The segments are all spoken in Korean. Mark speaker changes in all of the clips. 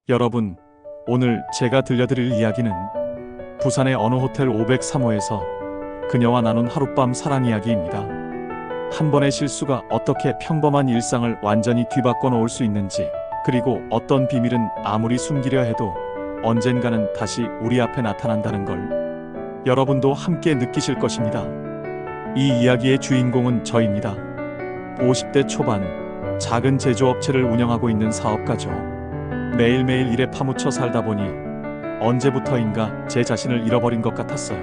Speaker 1: 여러분, 오늘 제가 들려드릴 이야기는 부산의 어느 호텔 503호에서 그녀와 나눈 하룻밤 사랑 이야기입니다. 한 번의 실수가 어떻게 평범한 일상을 완전히 뒤바꿔 놓을 수 있는지, 그리고 어떤 비밀은 아무리 숨기려 해도 언젠가는 다시 우리 앞에 나타난다는 걸 여러분도 함께 느끼실 것입니다. 이 이야기의 주인공은 저입니다. 50대 초반, 작은 제조업체를 운영하고 있는 사업가죠. 매일매일 일에 파묻혀 살다 보니 언제부터인가 제 자신을 잃어버린 것 같았어요.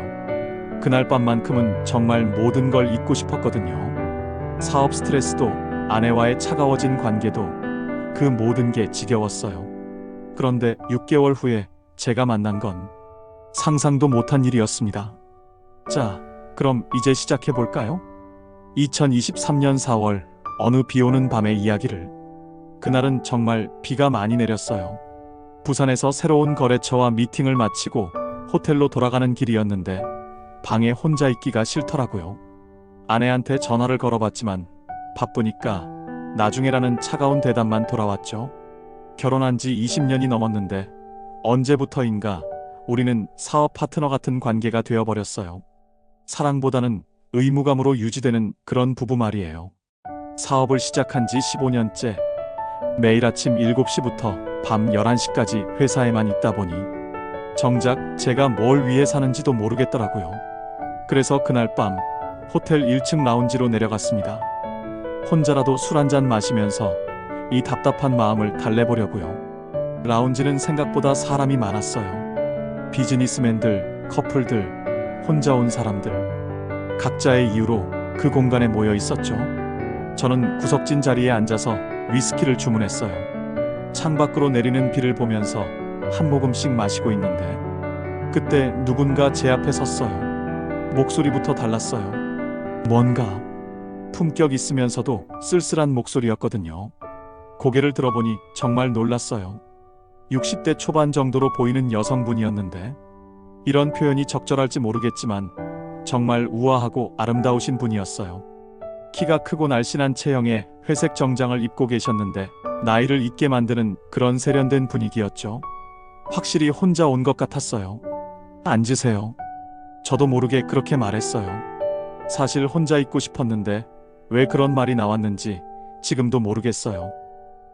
Speaker 1: 그날 밤만큼은 정말 모든 걸 잊고 싶었거든요. 사업 스트레스도, 아내와의 차가워진 관계도, 그 모든 게 지겨웠어요. 그런데 6개월 후에 제가 만난 건 상상도 못한 일이었습니다. 자, 그럼 이제 시작해볼까요? 2023년 4월, 어느 비오는 밤의 이야기를. 그날은 정말 비가 많이 내렸어요. 부산에서 새로운 거래처와 미팅을 마치고 호텔로 돌아가는 길이었는데 방에 혼자 있기가 싫더라고요. 아내한테 전화를 걸어봤지만 바쁘니까 나중에라는 차가운 대답만 돌아왔죠. 결혼한 지 20년이 넘었는데 언제부터인가 우리는 사업 파트너 같은 관계가 되어버렸어요. 사랑보다는 의무감으로 유지되는 그런 부부 말이에요. 사업을 시작한 지 15년째, 매일 아침 7시부터 밤 11시까지 회사에만 있다 보니 정작 제가 뭘 위해 사는지도 모르겠더라고요. 그래서 그날 밤 호텔 1층 라운지로 내려갔습니다. 혼자라도 술 한잔 마시면서 이 답답한 마음을 달래보려고요. 라운지는 생각보다 사람이 많았어요. 비즈니스맨들, 커플들, 혼자 온 사람들, 각자의 이유로 그 공간에 모여 있었죠. 저는 구석진 자리에 앉아서 위스키를 주문했어요. 창밖으로 내리는 비를 보면서 한 모금씩 마시고 있는데 그때 누군가 제 앞에 섰어요. 목소리부터 달랐어요. 뭔가 품격 있으면서도 쓸쓸한 목소리였거든요. 고개를 들어보니 정말 놀랐어요. 60대 초반 정도로 보이는 여성분이었는데, 이런 표현이 적절할지 모르겠지만 정말 우아하고 아름다우신 분이었어요. 키가 크고 날씬한 체형에 회색 정장을 입고 계셨는데 나이를 잊게 만드는 그런 세련된 분위기였죠. 확실히 혼자 온 것 같았어요. 앉으세요. 저도 모르게 그렇게 말했어요. 사실 혼자 있고 싶었는데 왜 그런 말이 나왔는지 지금도 모르겠어요.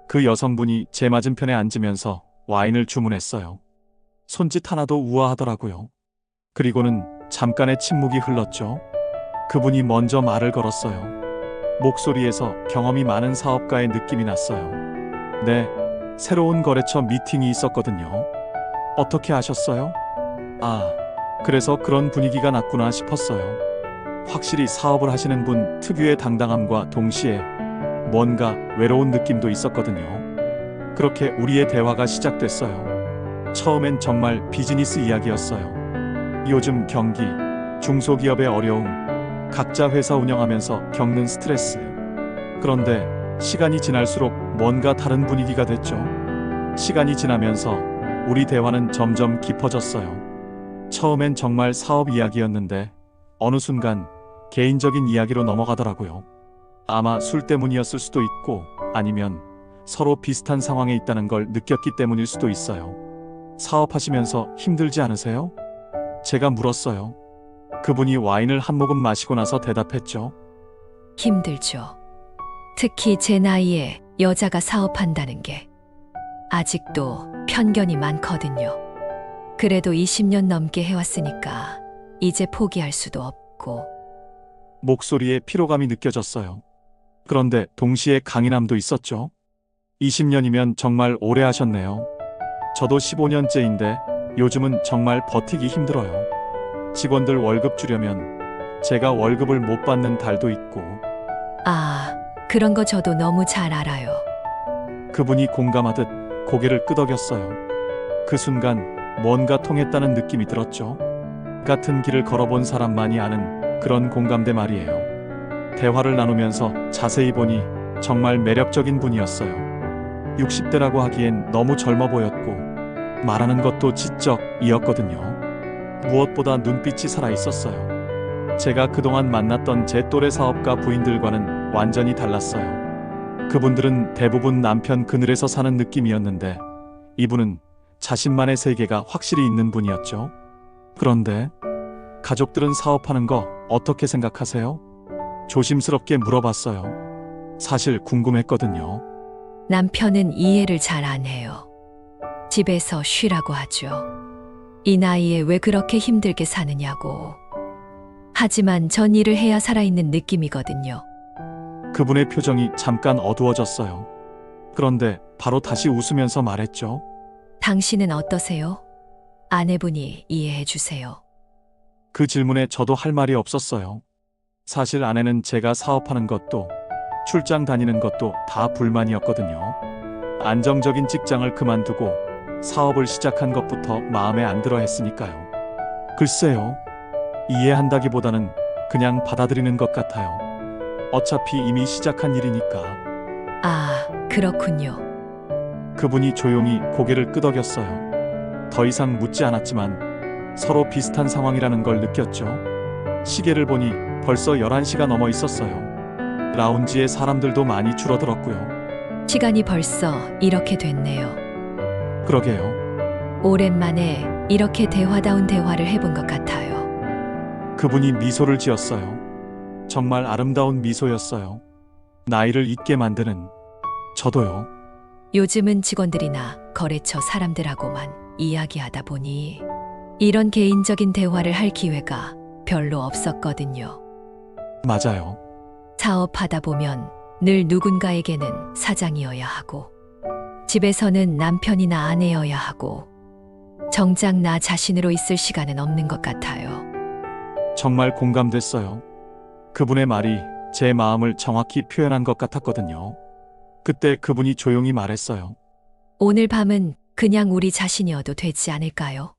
Speaker 1: 그 여성분이 제 맞은편에 앉으면서 와인을 주문했어요. 손짓 하나도 우아하더라고요. 그리고는 잠깐의 침묵이 흘렀죠. 그분이 먼저 말을 걸었어요. 목소리에서 경험이 많은 사업가의 느낌이 났어요. 네, 새로운 거래처 미팅이 있었거든요. 어떻게 아셨어요? 아, 그래서 그런 분위기가 났구나 싶었어요. 확실히 사업을 하시는 분 특유의 당당함과 동시에 뭔가 외로운 느낌도 있었거든요. 그렇게 우리의 대화가 시작됐어요. 처음엔 정말 비즈니스 이야기였어요. 요즘 경기, 중소기업의 어려움, 각자 회사 운영하면서 겪는 스트레스. 그런데 시간이 지날수록 뭔가 다른 분위기가 됐죠. 시간이 지나면서 우리 대화는 점점 깊어졌어요. 처음엔 정말 사업 이야기였는데 어느 순간 개인적인 이야기로 넘어가더라고요. 아마 술 때문이었을 수도 있고, 아니면 서로 비슷한 상황에 있다는 걸 느꼈기 때문일 수도 있어요. 사업하시면서 힘들지 않으세요? 제가 물었어요. 그분이 와인을 한 모금 마시고 나서 대답했죠.
Speaker 2: 힘들죠. 특히 제 나이에 여자가 사업한다는 게 아직도 편견이 많거든요. 그래도 20년 넘게 해왔으니까 이제 포기할 수도 없고.
Speaker 1: 목소리에 피로감이 느껴졌어요. 그런데 동시에 강인함도 있었죠. 20년이면 정말 오래 하셨네요. 저도 15년째인데 요즘은 정말 버티기 힘들어요. 직원들 월급 주려면 제가 월급을 못 받는 달도 있고.
Speaker 2: 아, 그런 거 저도 너무 잘 알아요.
Speaker 1: 그분이 공감하듯 고개를 끄덕였어요. 그 순간 뭔가 통했다는 느낌이 들었죠. 같은 길을 걸어본 사람만이 아는 그런 공감대 말이에요. 대화를 나누면서 자세히 보니 정말 매력적인 분이었어요. 60대라고 하기엔 너무 젊어 보였고 말하는 것도 지적이었거든요. 무엇보다 눈빛이 살아있었어요. 제가 그동안 만났던 제 또래 사업가 부인들과는 완전히 달랐어요. 그분들은 대부분 남편 그늘에서 사는 느낌이었는데 이분은 자신만의 세계가 확실히 있는 분이었죠. 그런데 가족들은 사업하는 거 어떻게 생각하세요? 조심스럽게 물어봤어요. 사실 궁금했거든요.
Speaker 2: 남편은 이해를 잘 안 해요. 집에서 쉬라고 하죠. 이 나이에 왜 그렇게 힘들게 사느냐고. 하지만 전 일을 해야 살아있는 느낌이거든요.
Speaker 1: 그분의 표정이 잠깐 어두워졌어요. 그런데 바로 다시 웃으면서 말했죠.
Speaker 2: 당신은 어떠세요? 아내분이 이해해 주세요.
Speaker 1: 그 질문에 저도 할 말이 없었어요. 사실 아내는 제가 사업하는 것도 출장 다니는 것도 다 불만이었거든요. 안정적인 직장을 그만두고 사업을 시작한 것부터 마음에 안 들어 했으니까요. 글쎄요. 이해한다기보다는 그냥 받아들이는 것 같아요. 어차피 이미 시작한 일이니까.
Speaker 2: 아, 그렇군요.
Speaker 1: 그분이 조용히 고개를 끄덕였어요. 더 이상 묻지 않았지만 서로 비슷한 상황이라는 걸 느꼈죠. 시계를 보니 벌써 11시가 넘어 있었어요. 라운지에 사람들도 많이 줄어들었고요.
Speaker 2: 시간이 벌써 이렇게 됐네요.
Speaker 1: 그러게요.
Speaker 2: 오랜만에 이렇게 대화다운 대화를 해본 것 같아요.
Speaker 1: 그분이 미소를 지었어요. 정말 아름다운 미소였어요. 나이를 잊게 만드는. 저도요.
Speaker 2: 요즘은 직원들이나 거래처 사람들하고만 이야기하다 보니 이런 개인적인 대화를 할 기회가 별로 없었거든요.
Speaker 1: 맞아요.
Speaker 2: 사업하다 보면 늘 누군가에게는 사장이어야 하고 집에서는 남편이나 아내여야 하고 정작 나 자신으로 있을 시간은 없는 것 같아요.
Speaker 1: 정말 공감됐어요. 그분의 말이 제 마음을 정확히 표현한 것 같았거든요. 그때 그분이 조용히 말했어요.
Speaker 2: 오늘 밤은 그냥 우리 자신이어도 되지 않을까요?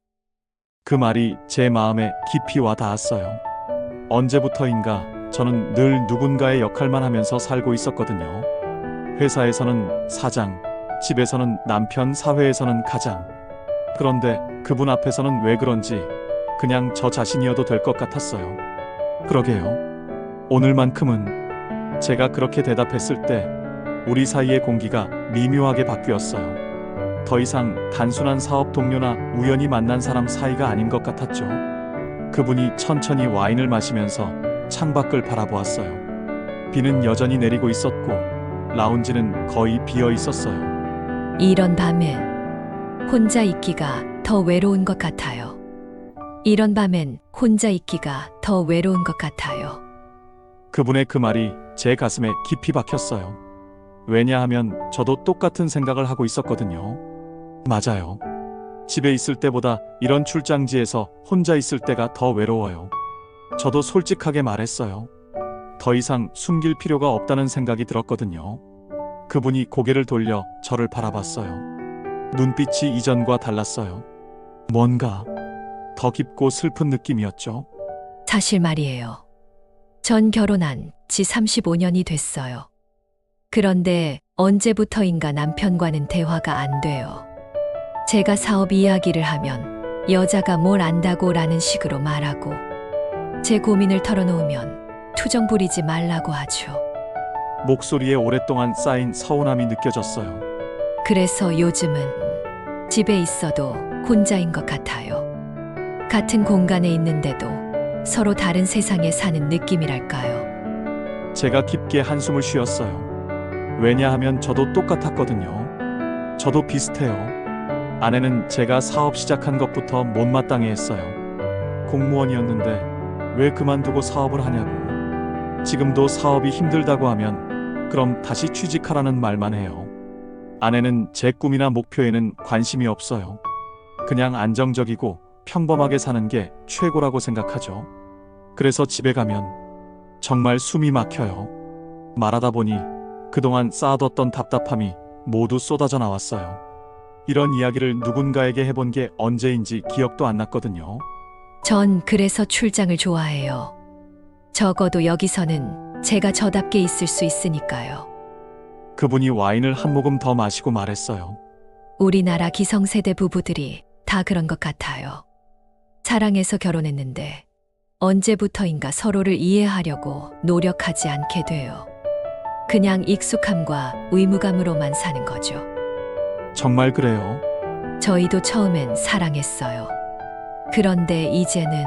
Speaker 1: 그 말이 제 마음에 깊이 와 닿았어요. 언제부터인가 저는 늘 누군가의 역할만 하면서 살고 있었거든요. 회사에서는 사장, 집에서는 남편, 사회에서는 가장. 그런데 그분 앞에서는 왜 그런지 그냥 저 자신이어도 될 것 같았어요. 그러게요. 오늘만큼은 제가 그렇게 대답했을 때 우리 사이의 공기가 미묘하게 바뀌었어요. 더 이상 단순한 사업 동료나 우연히 만난 사람 사이가 아닌 것 같았죠. 그분이 천천히 와인을 마시면서 창밖을 바라보았어요. 비는 여전히 내리고 있었고 라운지는 거의 비어 있었어요.
Speaker 2: 이런 밤엔 혼자 있기가 더 외로운 것 같아요. 이런 밤엔 혼자 있기가 더 외로운 것 같아요.
Speaker 1: 그분의 그 말이 제 가슴에 깊이 박혔어요. 왜냐하면 저도 똑같은 생각을 하고 있었거든요. 맞아요. 집에 있을 때보다 이런 출장지에서 혼자 있을 때가 더 외로워요. 저도 솔직하게 말했어요. 더 이상 숨길 필요가 없다는 생각이 들었거든요. 그분이 고개를 돌려 저를 바라봤어요. 눈빛이 이전과 달랐어요. 뭔가 더 깊고 슬픈 느낌이었죠.
Speaker 2: 사실 말이에요. 전 결혼한 지 35년이 됐어요. 그런데 언제부터인가 남편과는 대화가 안 돼요. 제가 사업 이야기를 하면 여자가 뭘 안다고 라는 식으로 말하고 제 고민을 털어놓으면 투정 부리지 말라고 하죠.
Speaker 1: 목소리에 오랫동안 쌓인 서운함이 느껴졌어요.
Speaker 2: 그래서 요즘은 집에 있어도 혼자인 것 같아요. 같은 공간에 있는데도 서로 다른 세상에 사는 느낌이랄까요.
Speaker 1: 제가 깊게 한숨을 쉬었어요. 왜냐하면 저도 똑같았거든요. 저도 비슷해요. 아내는 제가 사업 시작한 것부터 못마땅해 했어요. 공무원이었는데 왜 그만두고 사업을 하냐고. 지금도 사업이 힘들다고 하면 그럼 다시 취직하라는 말만 해요. 아내는 제 꿈이나 목표에는 관심이 없어요. 그냥 안정적이고 평범하게 사는 게 최고라고 생각하죠. 그래서 집에 가면 정말 숨이 막혀요. 말하다 보니 그동안 쌓아뒀던 답답함이 모두 쏟아져 나왔어요. 이런 이야기를 누군가에게 해본 게 언제인지 기억도 안 났거든요.
Speaker 2: 전 그래서 출장을 좋아해요. 적어도 여기서는 제가 저답게 있을 수 있으니까요.
Speaker 1: 그분이 와인을 한 모금 더 마시고 말했어요.
Speaker 2: 우리나라 기성세대 부부들이 다 그런 것 같아요. 사랑해서 결혼했는데 언제부터인가 서로를 이해하려고 노력하지 않게 돼요. 그냥 익숙함과 의무감으로만 사는 거죠.
Speaker 1: 정말 그래요.
Speaker 2: 저희도 처음엔 사랑했어요. 그런데 이제는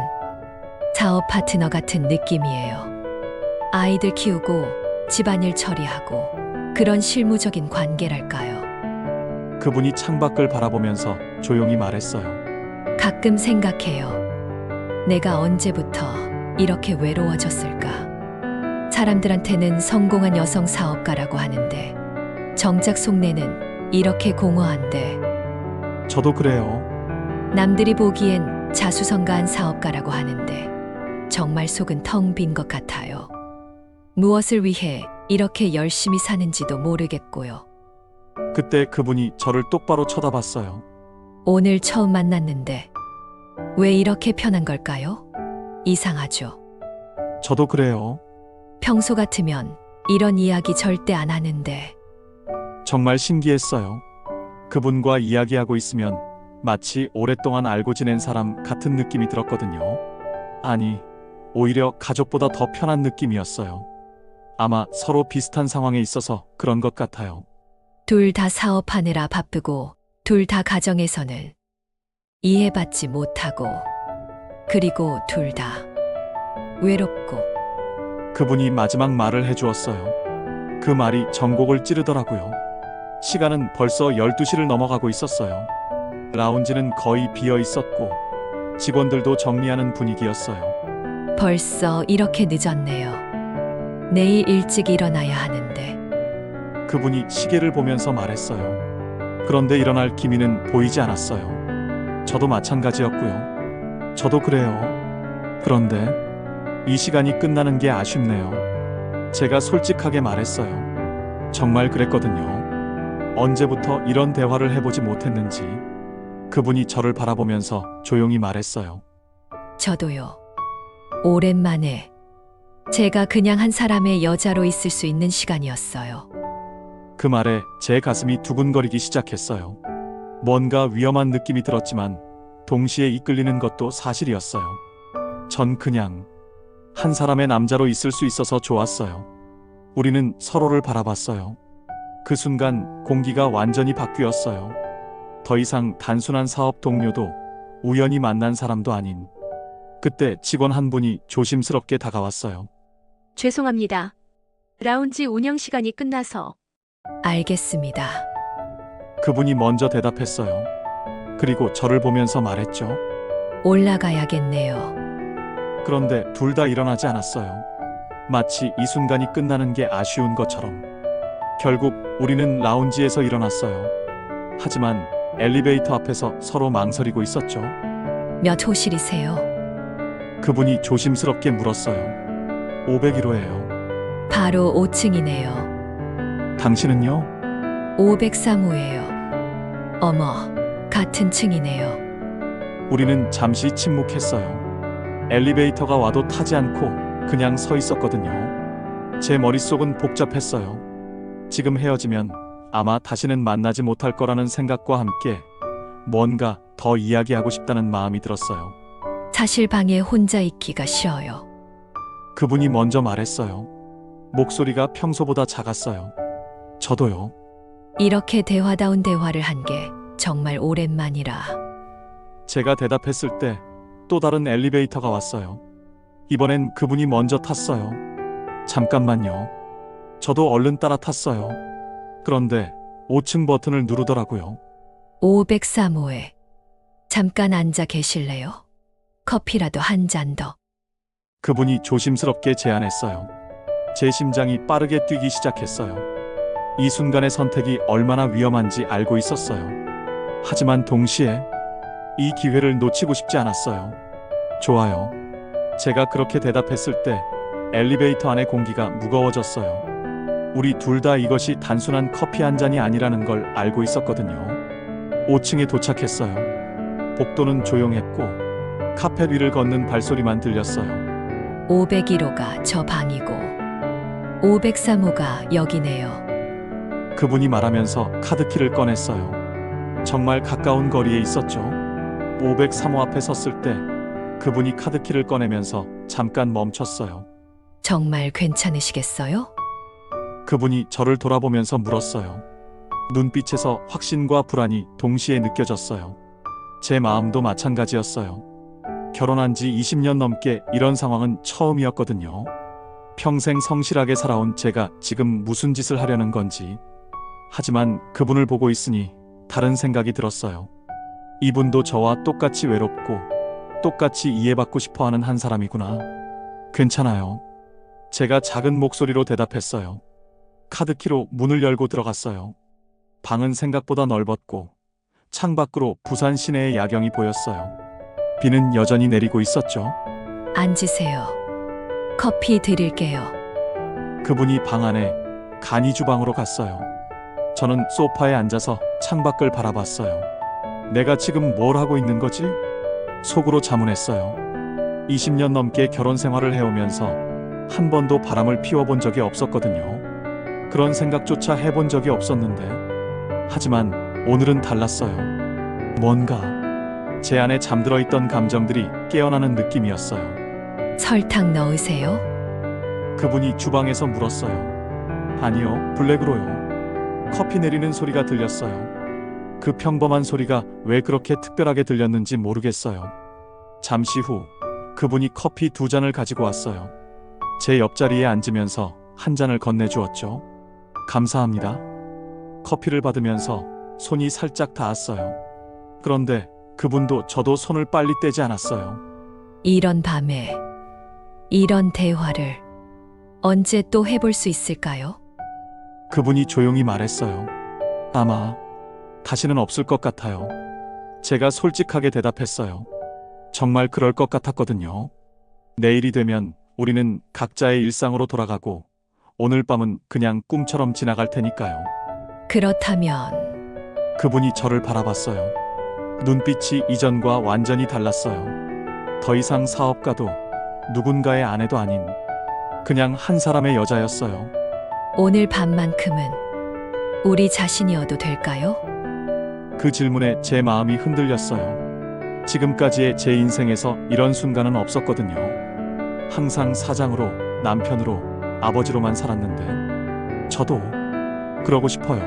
Speaker 2: 사업 파트너 같은 느낌이에요. 아이들 키우고 집안일 처리하고 그런 실무적인 관계랄까요.
Speaker 1: 그분이 창밖을 바라보면서 조용히 말했어요.
Speaker 2: 가끔 생각해요. 내가 언제부터 이렇게 외로워졌을까? 사람들한테는 성공한 여성 사업가라고 하는데 정작 속내는 이렇게 공허한데
Speaker 1: 저도 그래요.
Speaker 2: 남들이 보기엔 자수성가한 사업가라고 하는데 정말 속은 텅 빈 것 같아요. 무엇을 위해 이렇게 열심히 사는지도 모르겠고요.
Speaker 1: 그때 그분이 저를 똑바로 쳐다봤어요.
Speaker 2: 오늘 처음 만났는데 왜 이렇게 편한 걸까요? 이상하죠.
Speaker 1: 저도 그래요.
Speaker 2: 평소 같으면 이런 이야기 절대 안 하는데
Speaker 1: 정말 신기했어요. 그분과 이야기하고 있으면 마치 오랫동안 알고 지낸 사람 같은 느낌이 들었거든요. 아니, 오히려 가족보다 더 편한 느낌이었어요. 아마 서로 비슷한 상황에 있어서 그런 것 같아요.
Speaker 2: 둘 다 사업하느라 바쁘고 둘 다 가정에서는 이해받지 못하고 그리고 둘 다 외롭고
Speaker 1: 그분이 마지막 말을 해주었어요. 그 말이 전곡을 찌르더라고요. 시간은 벌써 12시를 넘어가고 있었어요. 라운지는 거의 비어 있었고 직원들도 정리하는 분위기였어요.
Speaker 2: 벌써 이렇게 늦었네요. 내일 일찍 일어나야 하는데
Speaker 1: 그분이 시계를 보면서 말했어요. 그런데 일어날 기미는 보이지 않았어요. 저도 마찬가지였고요. 저도 그래요. 그런데 이 시간이 끝나는 게 아쉽네요. 제가 솔직하게 말했어요. 정말 그랬거든요. 언제부터 이런 대화를 해보지 못했는지. 그분이 저를 바라보면서 조용히 말했어요.
Speaker 2: 저도요. 오랜만에 제가 그냥 한 사람의 여자로 있을 수 있는 시간이었어요.
Speaker 1: 그 말에 제 가슴이 두근거리기 시작했어요. 뭔가 위험한 느낌이 들었지만 동시에 이끌리는 것도 사실이었어요. 전 그냥 한 사람의 남자로 있을 수 있어서 좋았어요. 우리는 서로를 바라봤어요. 그 순간 공기가 완전히 바뀌었어요. 더 이상 단순한 사업 동료도 우연히 만난 사람도 아닌. 그때 직원 한 분이 조심스럽게 다가왔어요.
Speaker 3: 죄송합니다. 라운지 운영 시간이 끝나서.
Speaker 2: 알겠습니다.
Speaker 1: 그분이 먼저 대답했어요. 그리고 저를 보면서 말했죠.
Speaker 2: 올라가야겠네요.
Speaker 1: 그런데 둘 다 일어나지 않았어요. 마치 이 순간이 끝나는 게 아쉬운 것처럼. 결국 우리는 라운지에서 일어났어요. 하지만 엘리베이터 앞에서 서로 망설이고 있었죠.
Speaker 2: 몇 호실이세요?
Speaker 1: 그분이 조심스럽게 물었어요. 501호예요.
Speaker 2: 바로 5층이네요.
Speaker 1: 당신은요?
Speaker 2: 503호예요. 어머, 같은 층이네요.
Speaker 1: 우리는 잠시 침묵했어요. 엘리베이터가 와도 타지 않고 그냥 서 있었거든요. 제 머릿속은 복잡했어요. 지금 헤어지면 아마 다시는 만나지 못할 거라는 생각과 함께 뭔가 더 이야기하고 싶다는 마음이 들었어요.
Speaker 2: 사실 방에 혼자 있기가 싫어요.
Speaker 1: 그분이 먼저 말했어요. 목소리가 평소보다 작았어요. 저도요.
Speaker 2: 이렇게 대화다운 대화를 한 게 정말 오랜만이라.
Speaker 1: 제가 대답했을 때 또 다른 엘리베이터가 왔어요. 이번엔 그분이 먼저 탔어요. 잠깐만요. 저도 얼른 따라 탔어요. 그런데 5층 버튼을 누르더라고요.
Speaker 2: 503호에 잠깐 앉아 계실래요? 커피라도 한 잔 더.
Speaker 1: 그분이 조심스럽게 제안했어요. 제 심장이 빠르게 뛰기 시작했어요. 이 순간의 선택이 얼마나 위험한지 알고 있었어요. 하지만 동시에 이 기회를 놓치고 싶지 않았어요. 좋아요. 제가 그렇게 대답했을 때 엘리베이터 안의 공기가 무거워졌어요. 우리 둘 다 이것이 단순한 커피 한 잔이 아니라는 걸 알고 있었거든요. 5층에 도착했어요. 복도는 조용했고 카펫 위를 걷는 발소리만 들렸어요.
Speaker 2: 501호가 저 방이고 503호가 여기네요.
Speaker 1: 그분이 말하면서 카드키를 꺼냈어요. 정말 가까운 거리에 있었죠. 503호 앞에 섰을 때 그분이 카드키를 꺼내면서 잠깐 멈췄어요.
Speaker 2: 정말 괜찮으시겠어요?
Speaker 1: 그분이 저를 돌아보면서 물었어요. 눈빛에서 확신과 불안이 동시에 느껴졌어요. 제 마음도 마찬가지였어요. 결혼한 지 20년 넘게 이런 상황은 처음이었거든요. 평생 성실하게 살아온 제가 지금 무슨 짓을 하려는 건지. 하지만 그분을 보고 있으니 다른 생각이 들었어요. 이분도 저와 똑같이 외롭고 똑같이 이해받고 싶어 하는 한 사람이구나. 괜찮아요. 제가 작은 목소리로 대답했어요. 카드키로 문을 열고 들어갔어요. 방은 생각보다 넓었고 창밖으로 부산 시내의 야경이 보였어요. 비는 여전히 내리고 있었죠.
Speaker 2: 앉으세요. 커피 드릴게요.
Speaker 1: 그분이 방 안에 간이 주방으로 갔어요. 저는 소파에 앉아서 창밖을 바라봤어요. 내가 지금 뭘 하고 있는 거지? 속으로 자문했어요. 20년 넘게 결혼 생활을 해오면서 한 번도 바람을 피워본 적이 없었거든요. 그런 생각조차 해본 적이 없었는데. 하지만 오늘은 달랐어요. 뭔가 제 안에 잠들어 있던 감정들이 깨어나는 느낌이었어요.
Speaker 2: 설탕 넣으세요?
Speaker 1: 그분이 주방에서 물었어요. 아니요, 블랙으로요. 커피 내리는 소리가 들렸어요. 그 평범한 소리가 왜 그렇게 특별하게 들렸는지 모르겠어요. 잠시 후 그분이 커피 2잔을 가지고 왔어요. 제 옆자리에 앉으면서 한 잔을 건네주었죠. 감사합니다. 커피를 받으면서 손이 살짝 닿았어요. 그런데 그분도 저도 손을 빨리 떼지 않았어요.
Speaker 2: 이런 밤에 이런 대화를 언제 또 해볼 수 있을까요?
Speaker 1: 그분이 조용히 말했어요. 아마 다시는 없을 것 같아요. 제가 솔직하게 대답했어요. 정말 그럴 것 같았거든요. 내일이 되면 우리는 각자의 일상으로 돌아가고 오늘 밤은 그냥 꿈처럼 지나갈 테니까요.
Speaker 2: 그렇다면
Speaker 1: 그분이 저를 바라봤어요. 눈빛이 이전과 완전히 달랐어요. 더 이상 사업가도 누군가의 아내도 아닌 그냥 한 사람의 여자였어요.
Speaker 2: 오늘 밤만큼은 우리 자신이어도 될까요?
Speaker 1: 그 질문에 제 마음이 흔들렸어요. 지금까지의 제 인생에서 이런 순간은 없었거든요. 항상 사장으로, 남편으로, 아버지로만 살았는데 저도 그러고 싶어요.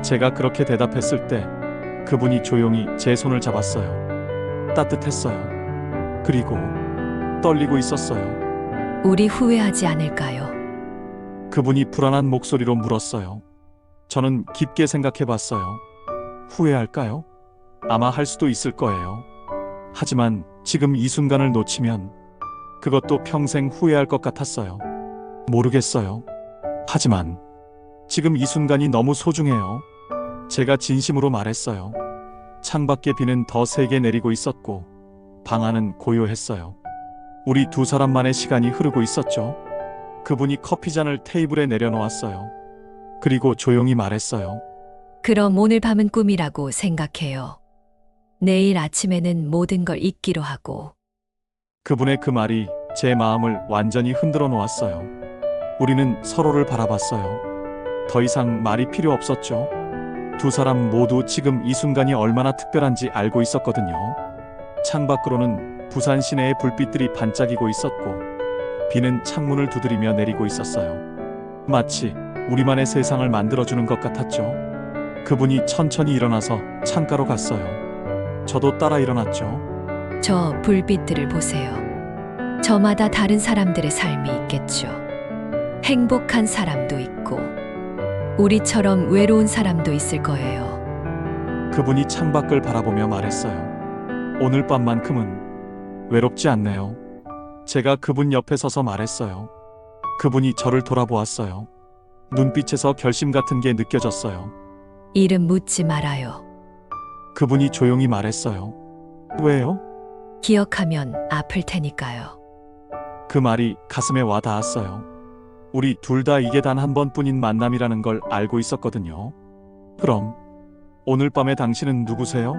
Speaker 1: 제가 그렇게 대답했을 때 그분이 조용히 제 손을 잡았어요. 따뜻했어요. 그리고 떨리고 있었어요.
Speaker 2: 우리 후회하지 않을까요?
Speaker 1: 그분이 불안한 목소리로 물었어요. 저는 깊게 생각해 봤어요. 후회할까요? 아마 할 수도 있을 거예요. 하지만 지금 이 순간을 놓치면 그것도 평생 후회할 것 같았어요. 모르겠어요. 하지만 지금 이 순간이 너무 소중해요. 제가 진심으로 말했어요. 창밖에 비는 더 세게 내리고 있었고 방 안은 고요했어요. 우리 두 사람만의 시간이 흐르고 있었죠. 그분이 커피잔을 테이블에 내려놓았어요. 그리고 조용히 말했어요.
Speaker 2: 그럼 오늘 밤은 꿈이라고 생각해요. 내일 아침에는 모든 걸 잊기로 하고.
Speaker 1: 그분의 그 말이 제 마음을 완전히 흔들어 놓았어요. 우리는 서로를 바라봤어요. 더 이상 말이 필요 없었죠. 두 사람 모두 지금 이 순간이 얼마나 특별한지 알고 있었거든요. 창밖으로는 부산 시내의 불빛들이 반짝이고 있었고 비는 창문을 두드리며 내리고 있었어요. 마치 우리만의 세상을 만들어주는 것 같았죠. 그분이 천천히 일어나서 창가로 갔어요. 저도 따라 일어났죠.
Speaker 2: 저 불빛들을 보세요. 저마다 다른 사람들의 삶이 있겠죠. 행복한 사람도 있고 우리처럼 외로운 사람도 있을 거예요.
Speaker 1: 그분이 창밖을 바라보며 말했어요. 오늘 밤만큼은 외롭지 않네요. 제가 그분 옆에 서서 말했어요. 그분이 저를 돌아보았어요. 눈빛에서 결심 같은 게 느껴졌어요.
Speaker 2: 이름 묻지 말아요.
Speaker 1: 그분이 조용히 말했어요. 왜요?
Speaker 2: 기억하면 아플 테니까요.
Speaker 1: 그 말이 가슴에 와 닿았어요. 우리 둘 다 이게 단 한 번뿐인 만남이라는 걸 알고 있었거든요. 그럼 오늘 밤에 당신은 누구세요?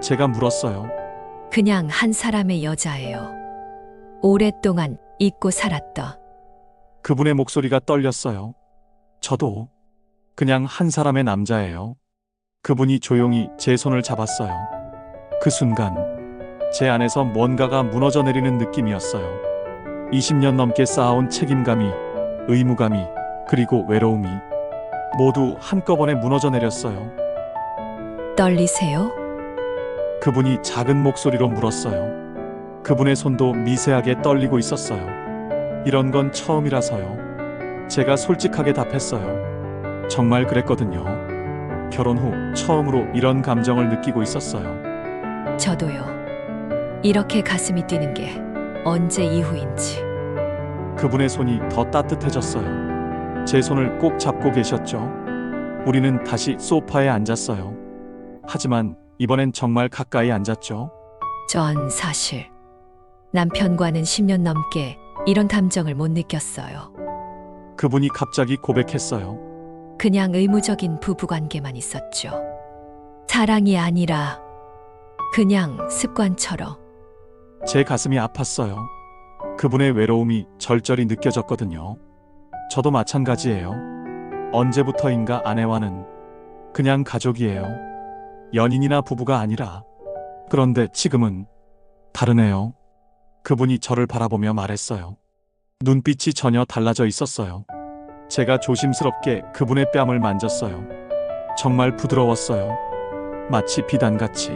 Speaker 1: 제가 물었어요.
Speaker 2: 그냥 한 사람의 여자예요. 오랫동안 잊고 살았던.
Speaker 1: 그분의 목소리가 떨렸어요. 저도 그냥 한 사람의 남자예요. 그분이 조용히 제 손을 잡았어요. 그 순간 제 안에서 뭔가가 무너져 내리는 느낌이었어요. 20년 넘게 쌓아온 책임감이, 의무감이, 그리고 외로움이 모두 한꺼번에 무너져 내렸어요.
Speaker 2: 떨리세요?
Speaker 1: 그분이 작은 목소리로 물었어요. 그분의 손도 미세하게 떨리고 있었어요. 이런 건 처음이라서요. 제가 솔직하게 답했어요. 정말 그랬거든요. 결혼 후 처음으로 이런 감정을 느끼고 있었어요.
Speaker 2: 저도요. 이렇게 가슴이 뛰는 게 언제 이후인지.
Speaker 1: 그분의 손이 더 따뜻해졌어요. 제 손을 꼭 잡고 계셨죠. 우리는 다시 소파에 앉았어요. 하지만 이번엔 정말 가까이 앉았죠.
Speaker 2: 전 사실 남편과는 10년 넘게 이런 감정을 못 느꼈어요.
Speaker 1: 그분이 갑자기 고백했어요.
Speaker 2: 그냥 의무적인 부부관계만 있었죠. 사랑이 아니라 그냥 습관처럼.
Speaker 1: 제 가슴이 아팠어요. 그분의 외로움이 절절히 느껴졌거든요. 저도 마찬가지예요. 언제부터인가 아내와는 그냥 가족이에요. 연인이나 부부가 아니라. 그런데 지금은 다르네요. 그분이 저를 바라보며 말했어요. 눈빛이 전혀 달라져 있었어요. 제가 조심스럽게 그분의 뺨을 만졌어요. 정말 부드러웠어요. 마치 비단같이.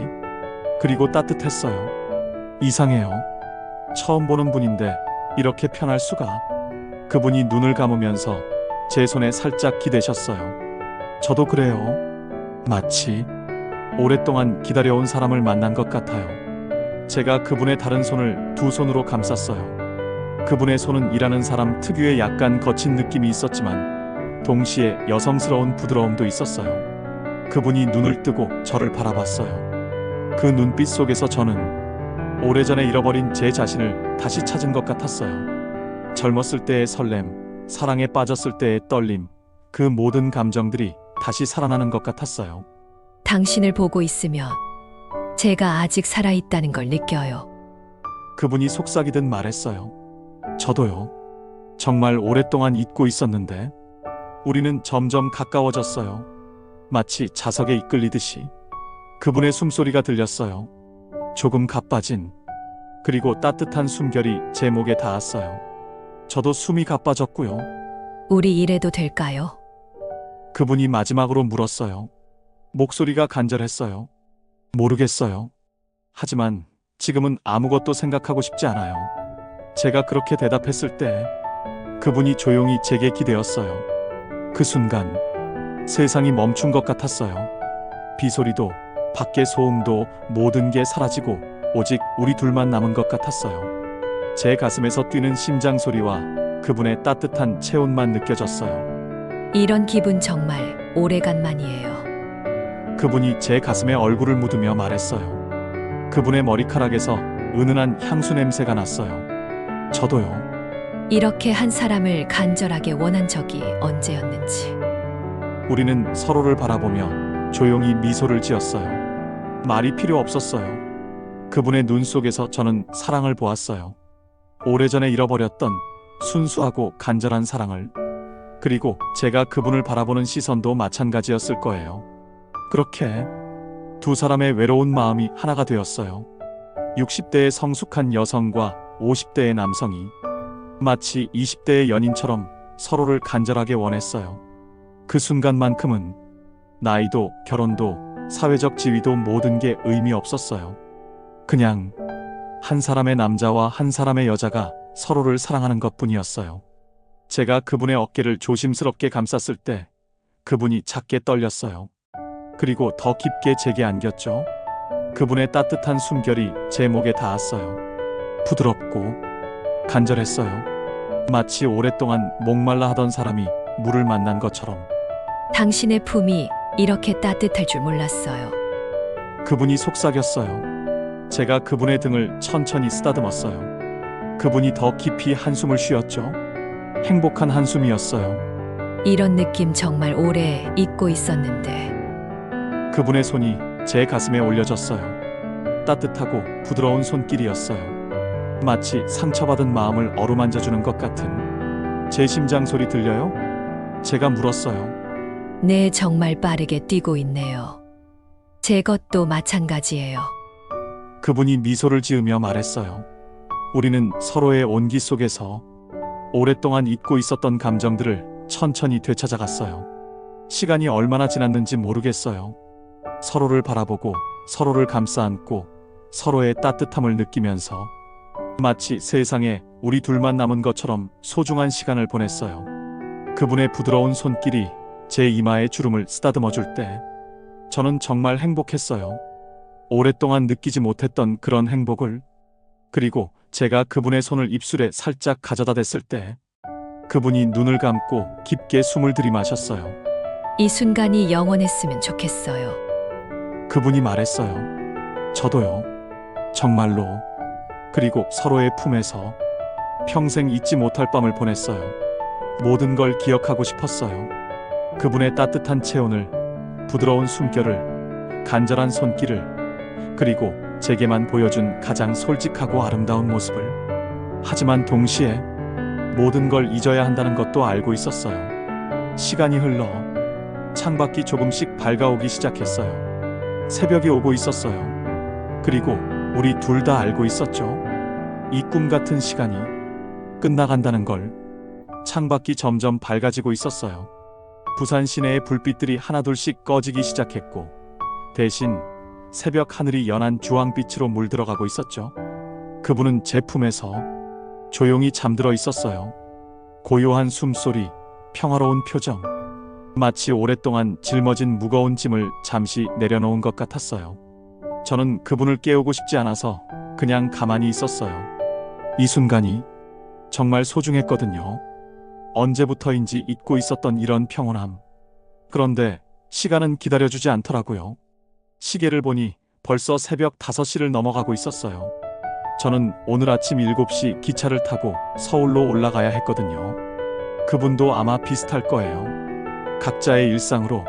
Speaker 1: 그리고 따뜻했어요. 이상해요. 처음 보는 분인데 이렇게 편할 수가. 그분이 눈을 감으면서 제 손에 살짝 기대셨어요. 저도 그래요. 마치 오랫동안 기다려온 사람을 만난 것 같아요. 제가 그분의 다른 손을 두 손으로 감쌌어요. 그분의 손은 일하는 사람 특유의 약간 거친 느낌이 있었지만 동시에 여성스러운 부드러움도 있었어요. 그분이 눈을 뜨고 저를 바라봤어요. 그 눈빛 속에서 저는 오래전에 잃어버린 제 자신을 다시 찾은 것 같았어요. 젊었을 때의 설렘, 사랑에 빠졌을 때의 떨림, 그 모든 감정들이 다시 살아나는 것 같았어요.
Speaker 2: 당신을 보고 있으면 제가 아직 살아있다는 걸 느껴요.
Speaker 1: 그분이 속삭이듯 말했어요. 저도요. 정말 오랫동안 잊고 있었는데 우리는 점점 가까워졌어요. 마치 자석에 이끌리듯이. 그분의 숨소리가 들렸어요. 조금 가빠진, 그리고 따뜻한 숨결이 제 목에 닿았어요. 저도 숨이 가빠졌고요.
Speaker 2: 우리 이래도 될까요?
Speaker 1: 그분이 마지막으로 물었어요. 목소리가 간절했어요. 모르겠어요. 하지만 지금은 아무것도 생각하고 싶지 않아요. 제가 그렇게 대답했을 때 그분이 조용히 제게 기대었어요. 그 순간 세상이 멈춘 것 같았어요. 비소리도 밖의 소음도 모든 게 사라지고 오직 우리 둘만 남은 것 같았어요. 제 가슴에서 뛰는 심장 소리와 그분의 따뜻한 체온만 느껴졌어요.
Speaker 2: 이런 기분 정말 오래간만이에요.
Speaker 1: 그분이 제 가슴에 얼굴을 묻으며 말했어요. 그분의 머리카락에서 은은한 향수 냄새가 났어요. 저도요.
Speaker 2: 이렇게 한 사람을 간절하게 원한 적이 언제였는지.
Speaker 1: 우리는 서로를 바라보며 조용히 미소를 지었어요. 말이 필요 없었어요. 그분의 눈 속에서 저는 사랑을 보았어요. 오래전에 잃어버렸던 순수하고 간절한 사랑을. 그리고 제가 그분을 바라보는 시선도 마찬가지였을 거예요. 그렇게 두 사람의 외로운 마음이 하나가 되었어요. 60대의 성숙한 여성과 50대의 남성이 마치 20대의 연인처럼 서로를 간절하게 원했어요. 그 순간만큼은 나이도 결혼도 사회적 지위도 모든 게 의미 없었어요. 그냥 한 사람의 남자와 한 사람의 여자가 서로를 사랑하는 것뿐이었어요. 제가 그분의 어깨를 조심스럽게 감쌌을 때 그분이 작게 떨렸어요. 그리고 더 깊게 제게 안겼죠. 그분의 따뜻한 숨결이 제 목에 닿았어요. 부드럽고 간절했어요. 마치 오랫동안 목말라 하던 사람이 물을 만난 것처럼.
Speaker 2: 당신의 품이 이렇게 따뜻할 줄 몰랐어요.
Speaker 1: 그분이 속삭였어요. 제가 그분의 등을 천천히 쓰다듬었어요. 그분이 더 깊이 한숨을 쉬었죠. 행복한 한숨이었어요.
Speaker 2: 이런 느낌 정말 오래 잊고 있었는데.
Speaker 1: 그분의 손이 제 가슴에 올려졌어요. 따뜻하고 부드러운 손길이었어요. 마치 상처받은 마음을 어루만져주는 것 같은. 제 심장 소리 들려요? 제가 물었어요.
Speaker 2: 네, 정말 빠르게 뛰고 있네요. 제 것도 마찬가지예요.
Speaker 1: 그분이 미소를 지으며 말했어요. 우리는 서로의 온기 속에서 오랫동안 잊고 있었던 감정들을 천천히 되찾아갔어요. 시간이 얼마나 지났는지 모르겠어요. 서로를 바라보고 서로를 감싸 안고 서로의 따뜻함을 느끼면서 마치 세상에 우리 둘만 남은 것처럼 소중한 시간을 보냈어요. 그분의 부드러운 손길이 제 이마에 주름을 쓰다듬어 줄 때 저는 정말 행복했어요. 오랫동안 느끼지 못했던 그런 행복을. 그리고 제가 그분의 손을 입술에 살짝 가져다 댔을 때 그분이 눈을 감고 깊게 숨을 들이마셨어요.
Speaker 2: 이 순간이 영원했으면 좋겠어요.
Speaker 1: 그분이 말했어요. 저도요. 정말로. 그리고 서로의 품에서 평생 잊지 못할 밤을 보냈어요. 모든 걸 기억하고 싶었어요. 그분의 따뜻한 체온을, 부드러운 숨결을, 간절한 손길을, 그리고 제게만 보여준 가장 솔직하고 아름다운 모습을. 하지만 동시에 모든 걸 잊어야 한다는 것도 알고 있었어요. 시간이 흘러 창밖이 조금씩 밝아오기 시작했어요. 새벽이 오고 있었어요. 그리고 우리 둘 다 알고 있었죠. 이 꿈 같은 시간이 끝나간다는 걸. 창밖이 점점 밝아지고 있었어요. 부산 시내의 불빛들이 하나둘씩 꺼지기 시작했고 대신 새벽 하늘이 연한 주황빛으로 물들어가고 있었죠. 그분은 제 품에서 조용히 잠들어 있었어요. 고요한 숨소리, 평화로운 표정. 마치 오랫동안 짊어진 무거운 짐을 잠시 내려놓은 것 같았어요. 저는 그분을 깨우고 싶지 않아서 그냥 가만히 있었어요. 이 순간이 정말 소중했거든요. 언제부터인지 잊고 있었던 이런 평온함. 그런데 시간은 기다려주지 않더라고요. 시계를 보니 벌써 새벽 5시를 넘어가고 있었어요. 저는 오늘 아침 7시 기차를 타고 서울로 올라가야 했거든요. 그분도 아마 비슷할 거예요. 각자의 일상으로,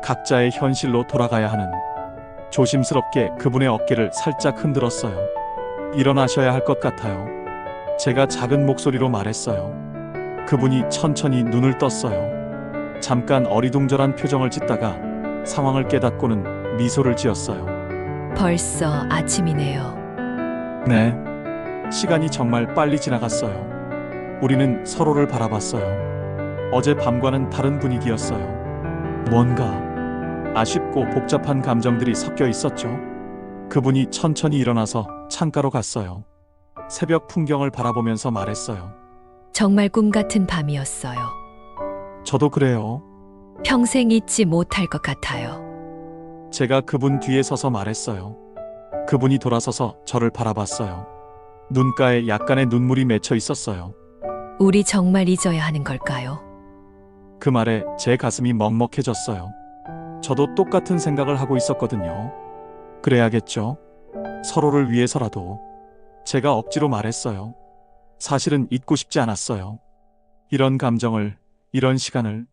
Speaker 1: 각자의 현실로 돌아가야 하는. 조심스럽게 그분의 어깨를 살짝 흔들었어요. 일어나셔야 할 것 같아요. 제가 작은 목소리로 말했어요. 그분이 천천히 눈을 떴어요. 잠깐 어리둥절한 표정을 짓다가 상황을 깨닫고는 미소를 지었어요.
Speaker 2: 벌써 아침이네요.
Speaker 1: 네. 시간이 정말 빨리 지나갔어요. 우리는 서로를 바라봤어요. 어제 밤과는 다른 분위기였어요. 뭔가 아쉽고 복잡한 감정들이 섞여 있었죠. 그분이 천천히 일어나서 창가로 갔어요. 새벽 풍경을 바라보면서 말했어요.
Speaker 2: 정말 꿈 같은 밤이었어요.
Speaker 1: 저도 그래요.
Speaker 2: 평생 잊지 못할 것 같아요.
Speaker 1: 제가 그분 뒤에 서서 말했어요. 그분이 돌아서서 저를 바라봤어요. 눈가에 약간의 눈물이 맺혀 있었어요.
Speaker 2: 우리 정말 잊어야 하는 걸까요?
Speaker 1: 그 말에 제 가슴이 먹먹해졌어요. 저도 똑같은 생각을 하고 있었거든요. 그래야겠죠. 서로를 위해서라도. 제가 억지로 말했어요. 사실은 잊고 싶지 않았어요. 이런 감정을, 이런 시간을.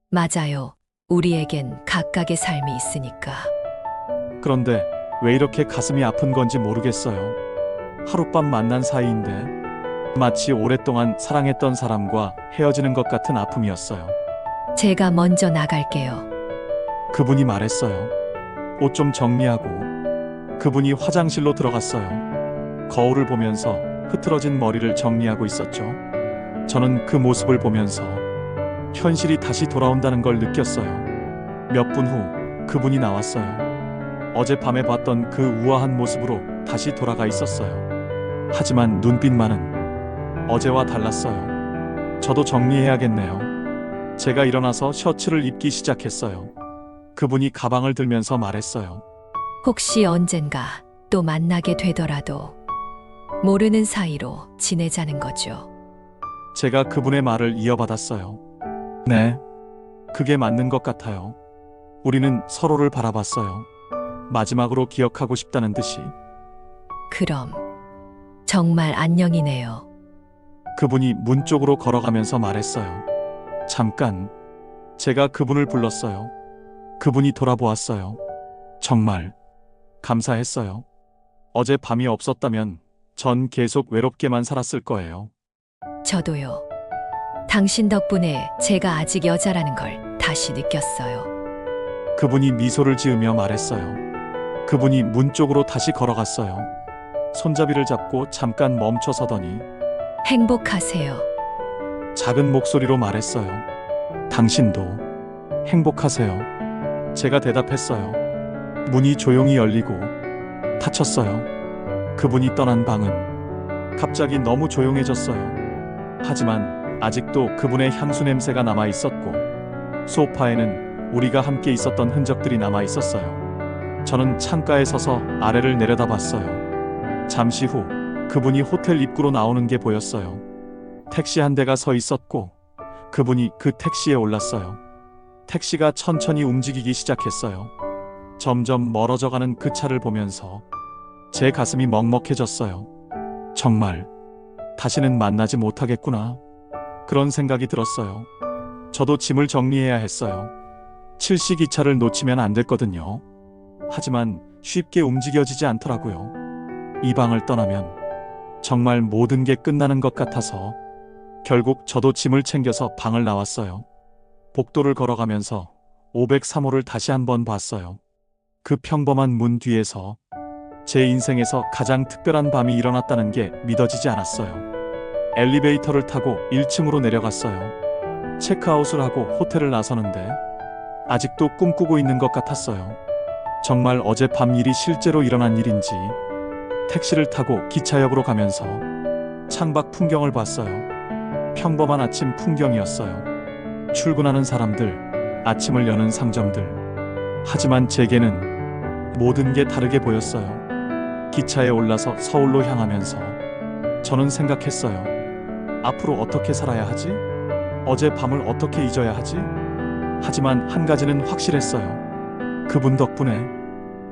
Speaker 2: 맞아요. 우리에겐 각각의 삶이 있으니까.
Speaker 1: 그런데 왜 이렇게 가슴이 아픈 건지 모르겠어요. 하룻밤 만난 사이인데 마치 오랫동안 사랑했던 사람과 헤어지는 것 같은 아픔이었어요.
Speaker 2: 제가 먼저 나갈게요.
Speaker 1: 그분이 말했어요. 옷 좀 정리하고. 그분이 화장실로 들어갔어요. 거울을 보면서 흐트러진 머리를 정리하고 있었죠. 저는 그 모습을 보면서 현실이 다시 돌아온다는 걸 느꼈어요. 몇 분 후 그분이 나왔어요. 어젯밤에 봤던 그 우아한 모습으로 다시 돌아가 있었어요. 하지만 눈빛만은 어제와 달랐어요. 저도 정리해야겠네요. 제가 일어나서 셔츠를 입기 시작했어요. 그분이 가방을 들면서 말했어요.
Speaker 2: 혹시 언젠가 또 만나게 되더라도 모르는 사이로 지내자는 거죠.
Speaker 1: 제가 그분의 말을 이어받았어요. 네, 그게 맞는 것 같아요. 우리는 서로를 바라봤어요. 마지막으로 기억하고 싶다는 듯이.
Speaker 2: 그럼 정말 안녕이네요.
Speaker 1: 그분이 문 쪽으로 걸어가면서 말했어요. 잠깐. 제가 그분을 불렀어요. 그분이 돌아보았어요. 정말 감사했어요. 어제 밤이 없었다면 전 계속 외롭게만 살았을 거예요.
Speaker 2: 저도요. 당신 덕분에 제가 아직 여자라는 걸 다시 느꼈어요.
Speaker 1: 그분이 미소를 지으며 말했어요. 그분이 문 쪽으로 다시 걸어갔어요. 손잡이를 잡고 잠깐 멈춰 서더니
Speaker 2: 행복하세요.
Speaker 1: 작은 목소리로 말했어요. 당신도. 행복하세요? 제가 대답했어요. 문이 조용히 열리고 닫혔어요. 그분이 떠난 방은 갑자기 너무 조용해졌어요. 하지만 아직도 그분의 향수 냄새가 남아 있었고, 소파에는 우리가 함께 있었던 흔적들이 남아 있었어요. 저는 창가에 서서 아래를 내려다봤어요. 잠시 후 그분이 호텔 입구로 나오는 게 보였어요. 택시 한 대가 서 있었고, 그분이 그 택시에 올랐어요. 택시가 천천히 움직이기 시작했어요. 점점 멀어져가는 그 차를 보면서 제 가슴이 먹먹해졌어요. 정말 다시는 만나지 못하겠구나. 그런 생각이 들었어요. 저도 짐을 정리해야 했어요. 7시 기차를 놓치면 안 됐거든요. 하지만 쉽게 움직여지지 않더라고요. 이 방을 떠나면 정말 모든 게 끝나는 것 같아서 결국 저도 짐을 챙겨서 방을 나왔어요. 복도를 걸어가면서 503호를 다시 한번 봤어요. 그 평범한 문 뒤에서 제 인생에서 가장 특별한 밤이 일어났다는 게 믿어지지 않았어요. 엘리베이터를 타고 1층으로 내려갔어요. 체크아웃을 하고 호텔을 나서는데 아직도 꿈꾸고 있는 것 같았어요. 정말 어젯밤 일이 실제로 일어난 일인지 택시를 타고 기차역으로 가면서 창밖 풍경을 봤어요. 평범한 아침 풍경이었어요. 출근하는 사람들, 아침을 여는 상점들. 하지만 제게는 모든 게 다르게 보였어요. 기차에 올라서 서울로 향하면서 저는 생각했어요. 앞으로 어떻게 살아야 하지? 어젯밤을 어떻게 잊어야 하지? 하지만 한 가지는 확실했어요. 그분 덕분에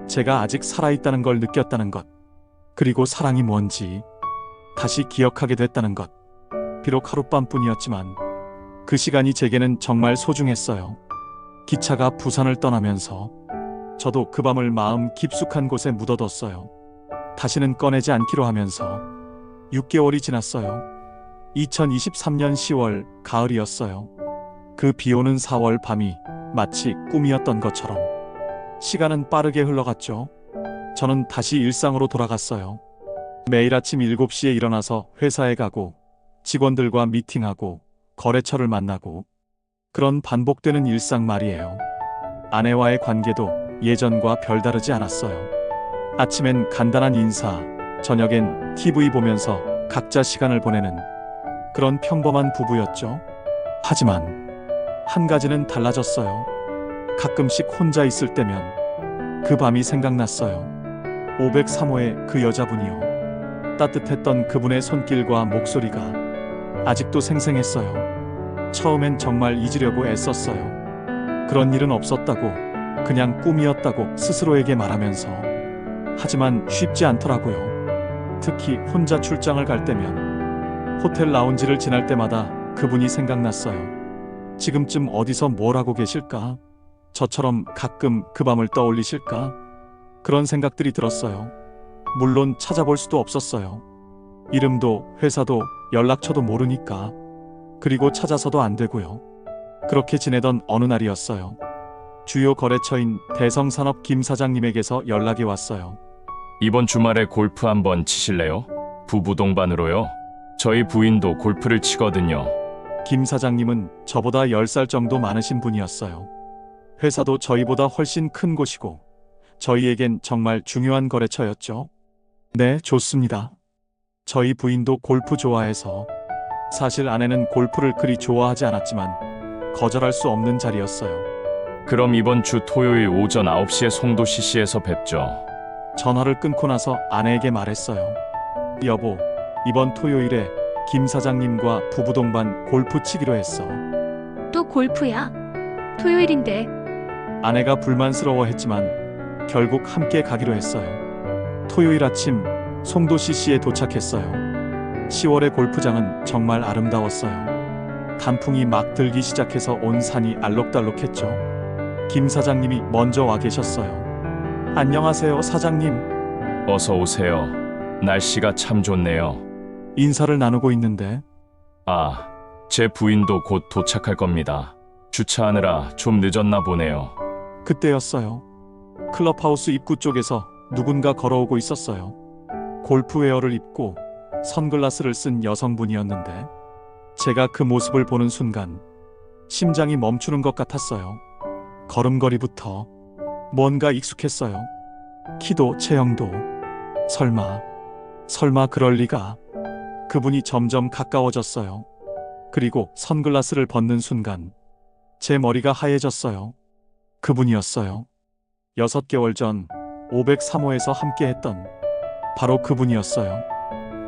Speaker 1: 제가 아직 살아있다는 걸 느꼈다는 것. 그리고 사랑이 뭔지 다시 기억하게 됐다는 것. 비록 하룻밤뿐이었지만 그 시간이 제게는 정말 소중했어요. 기차가 부산을 떠나면서 저도 그 밤을 마음 깊숙한 곳에 묻어뒀어요. 다시는 꺼내지 않기로 하면서 6개월이 지났어요. 2023년 10월 가을이었어요. 그 비오는 4월 밤이 마치 꿈이었던 것처럼 시간은 빠르게 흘러갔죠. 저는 다시 일상으로 돌아갔어요. 매일 아침 7시에 일어나서 회사에 가고 직원들과 미팅하고 거래처를 만나고, 그런 반복되는 일상 말이에요. 아내와의 관계도 예전과 별다르지 않았어요. 아침엔 간단한 인사, 저녁엔 TV 보면서 각자 시간을 보내는 그런 평범한 부부였죠. 하지만 한 가지는 달라졌어요. 가끔씩 혼자 있을 때면 그 밤이 생각났어요. 503호의 그 여자분이요. 따뜻했던 그분의 손길과 목소리가 아직도 생생했어요. 처음엔 정말 잊으려고 애썼어요. 그런 일은 없었다고, 그냥 꿈이었다고 스스로에게 말하면서. 하지만 쉽지 않더라고요. 특히 혼자 출장을 갈 때면, 호텔 라운지를 지날 때마다 그분이 생각났어요. 지금쯤 어디서 뭘 하고 계실까? 저처럼 가끔 그 밤을 떠올리실까? 그런 생각들이 들었어요. 물론 찾아볼 수도 없었어요. 이름도 회사도 연락처도 모르니까. 그리고 찾아서도 안 되고요. 그렇게 지내던 어느 날이었어요. 주요 거래처인 대성산업 김 사장님에게서 연락이 왔어요.
Speaker 4: 이번 주말에 골프 한번 치실래요? 부부 동반으로요. 저희 부인도 골프를 치거든요.
Speaker 1: 김 사장님은 저보다 10살 정도 많으신 분이었어요. 회사도 저희보다 훨씬 큰 곳이고 저희에겐 정말 중요한 거래처였죠. 네, 좋습니다. 저희 부인도 골프 좋아해서, 사실 아내는 골프를 그리 좋아하지 않았지만 거절할 수 없는 자리였어요.
Speaker 4: 그럼 이번 주 토요일 오전 9시에 송도 CC에서 뵙죠.
Speaker 1: 전화를 끊고 나서 아내에게 말했어요. 여보, 이번 토요일에 김 사장님과 부부 동반 골프 치기로 했어.
Speaker 3: 또 골프야? 토요일인데.
Speaker 1: 아내가 불만스러워했지만 결국 함께 가기로 했어요. 토요일 아침 송도 CC에 도착했어요. 10월의 골프장은 정말 아름다웠어요. 단풍이 막 들기 시작해서 온 산이 알록달록했죠. 김 사장님이 먼저 와 계셨어요. 안녕하세요, 사장님.
Speaker 4: 어서 오세요. 날씨가 참 좋네요.
Speaker 1: 인사를 나누고 있는데
Speaker 4: 아, 제 부인도 곧 도착할 겁니다. 주차하느라 좀 늦었나 보네요.
Speaker 1: 그때였어요. 클럽하우스 입구 쪽에서 누군가 걸어오고 있었어요. 골프웨어를 입고 선글라스를 쓴 여성분이었는데 제가 그 모습을 보는 순간 심장이 멈추는 것 같았어요. 걸음걸이부터 뭔가 익숙했어요. 키도 체형도. 설마 그럴 리가. 그분이 점점 가까워졌어요. 그리고 선글라스를 벗는 순간 제 머리가 하얘졌어요. 그분이었어요. 6개월 전 503호에서 함께했던 바로 그분이었어요.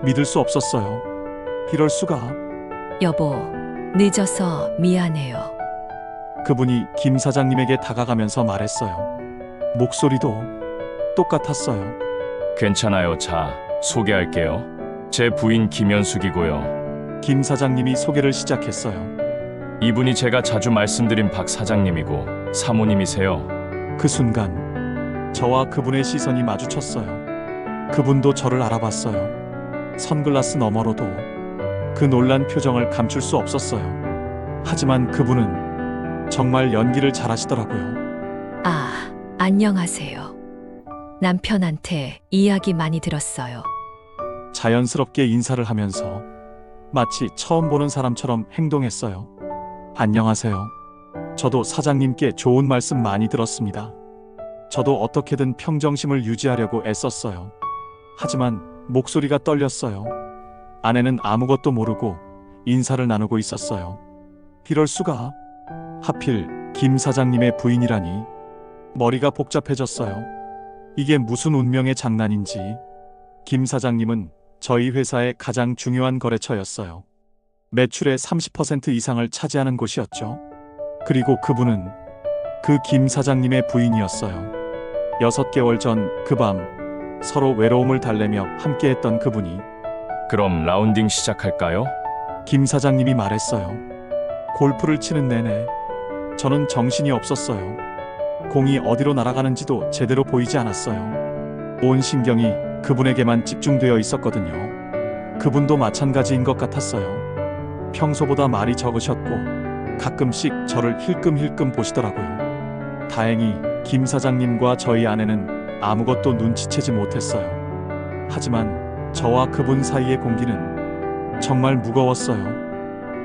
Speaker 1: 믿을 수 없었어요. 이럴 수가.
Speaker 2: 여보, 늦어서 미안해요.
Speaker 1: 그분이 김 사장님에게 다가가면서 말했어요. 목소리도 똑같았어요.
Speaker 4: 괜찮아요. 자, 소개할게요. 제 부인 김현숙이고요.
Speaker 1: 김 사장님이 소개를 시작했어요.
Speaker 4: 이분이 제가 자주 말씀드린 박 사장님이고 사모님이세요.
Speaker 1: 그 순간 저와 그분의 시선이 마주쳤어요. 그분도 저를 알아봤어요. 선글라스 너머로도 그 놀란 표정을 감출 수 없었어요. 하지만 그분은 정말 연기를 잘하시더라고요.
Speaker 2: 아, 안녕하세요. 남편한테 이야기 많이 들었어요.
Speaker 1: 자연스럽게 인사를 하면서 마치 처음 보는 사람처럼 행동했어요. 안녕하세요. 저도 사장님께 좋은 말씀 많이 들었습니다. 저도 어떻게든 평정심을 유지하려고 애썼어요. 하지만 목소리가 떨렸어요. 아내는 아무것도 모르고 인사를 나누고 있었어요. 이럴 수가. 하필 김 사장님의 부인이라니. 머리가 복잡해졌어요. 이게 무슨 운명의 장난인지. 김 사장님은 저희 회사의 가장 중요한 거래처였어요. 매출의 30% 이상을 차지하는 곳이었죠. 그리고 그분은 그 김 사장님의 부인이었어요. 6개월 전 그 밤 서로 외로움을 달래며 함께했던 그분이.
Speaker 4: 그럼 라운딩 시작할까요?
Speaker 1: 김 사장님이 말했어요. 골프를 치는 내내 저는 정신이 없었어요. 공이 어디로 날아가는지도 제대로 보이지 않았어요. 온 신경이 그분에게만 집중되어 있었거든요. 그분도 마찬가지인 것 같았어요. 평소보다 말이 적으셨고 가끔씩 저를 힐끔힐끔 보시더라고요. 다행히 김 사장님과 저희 아내는 아무것도 눈치채지 못했어요. 하지만 저와 그분 사이의 공기는 정말 무거웠어요.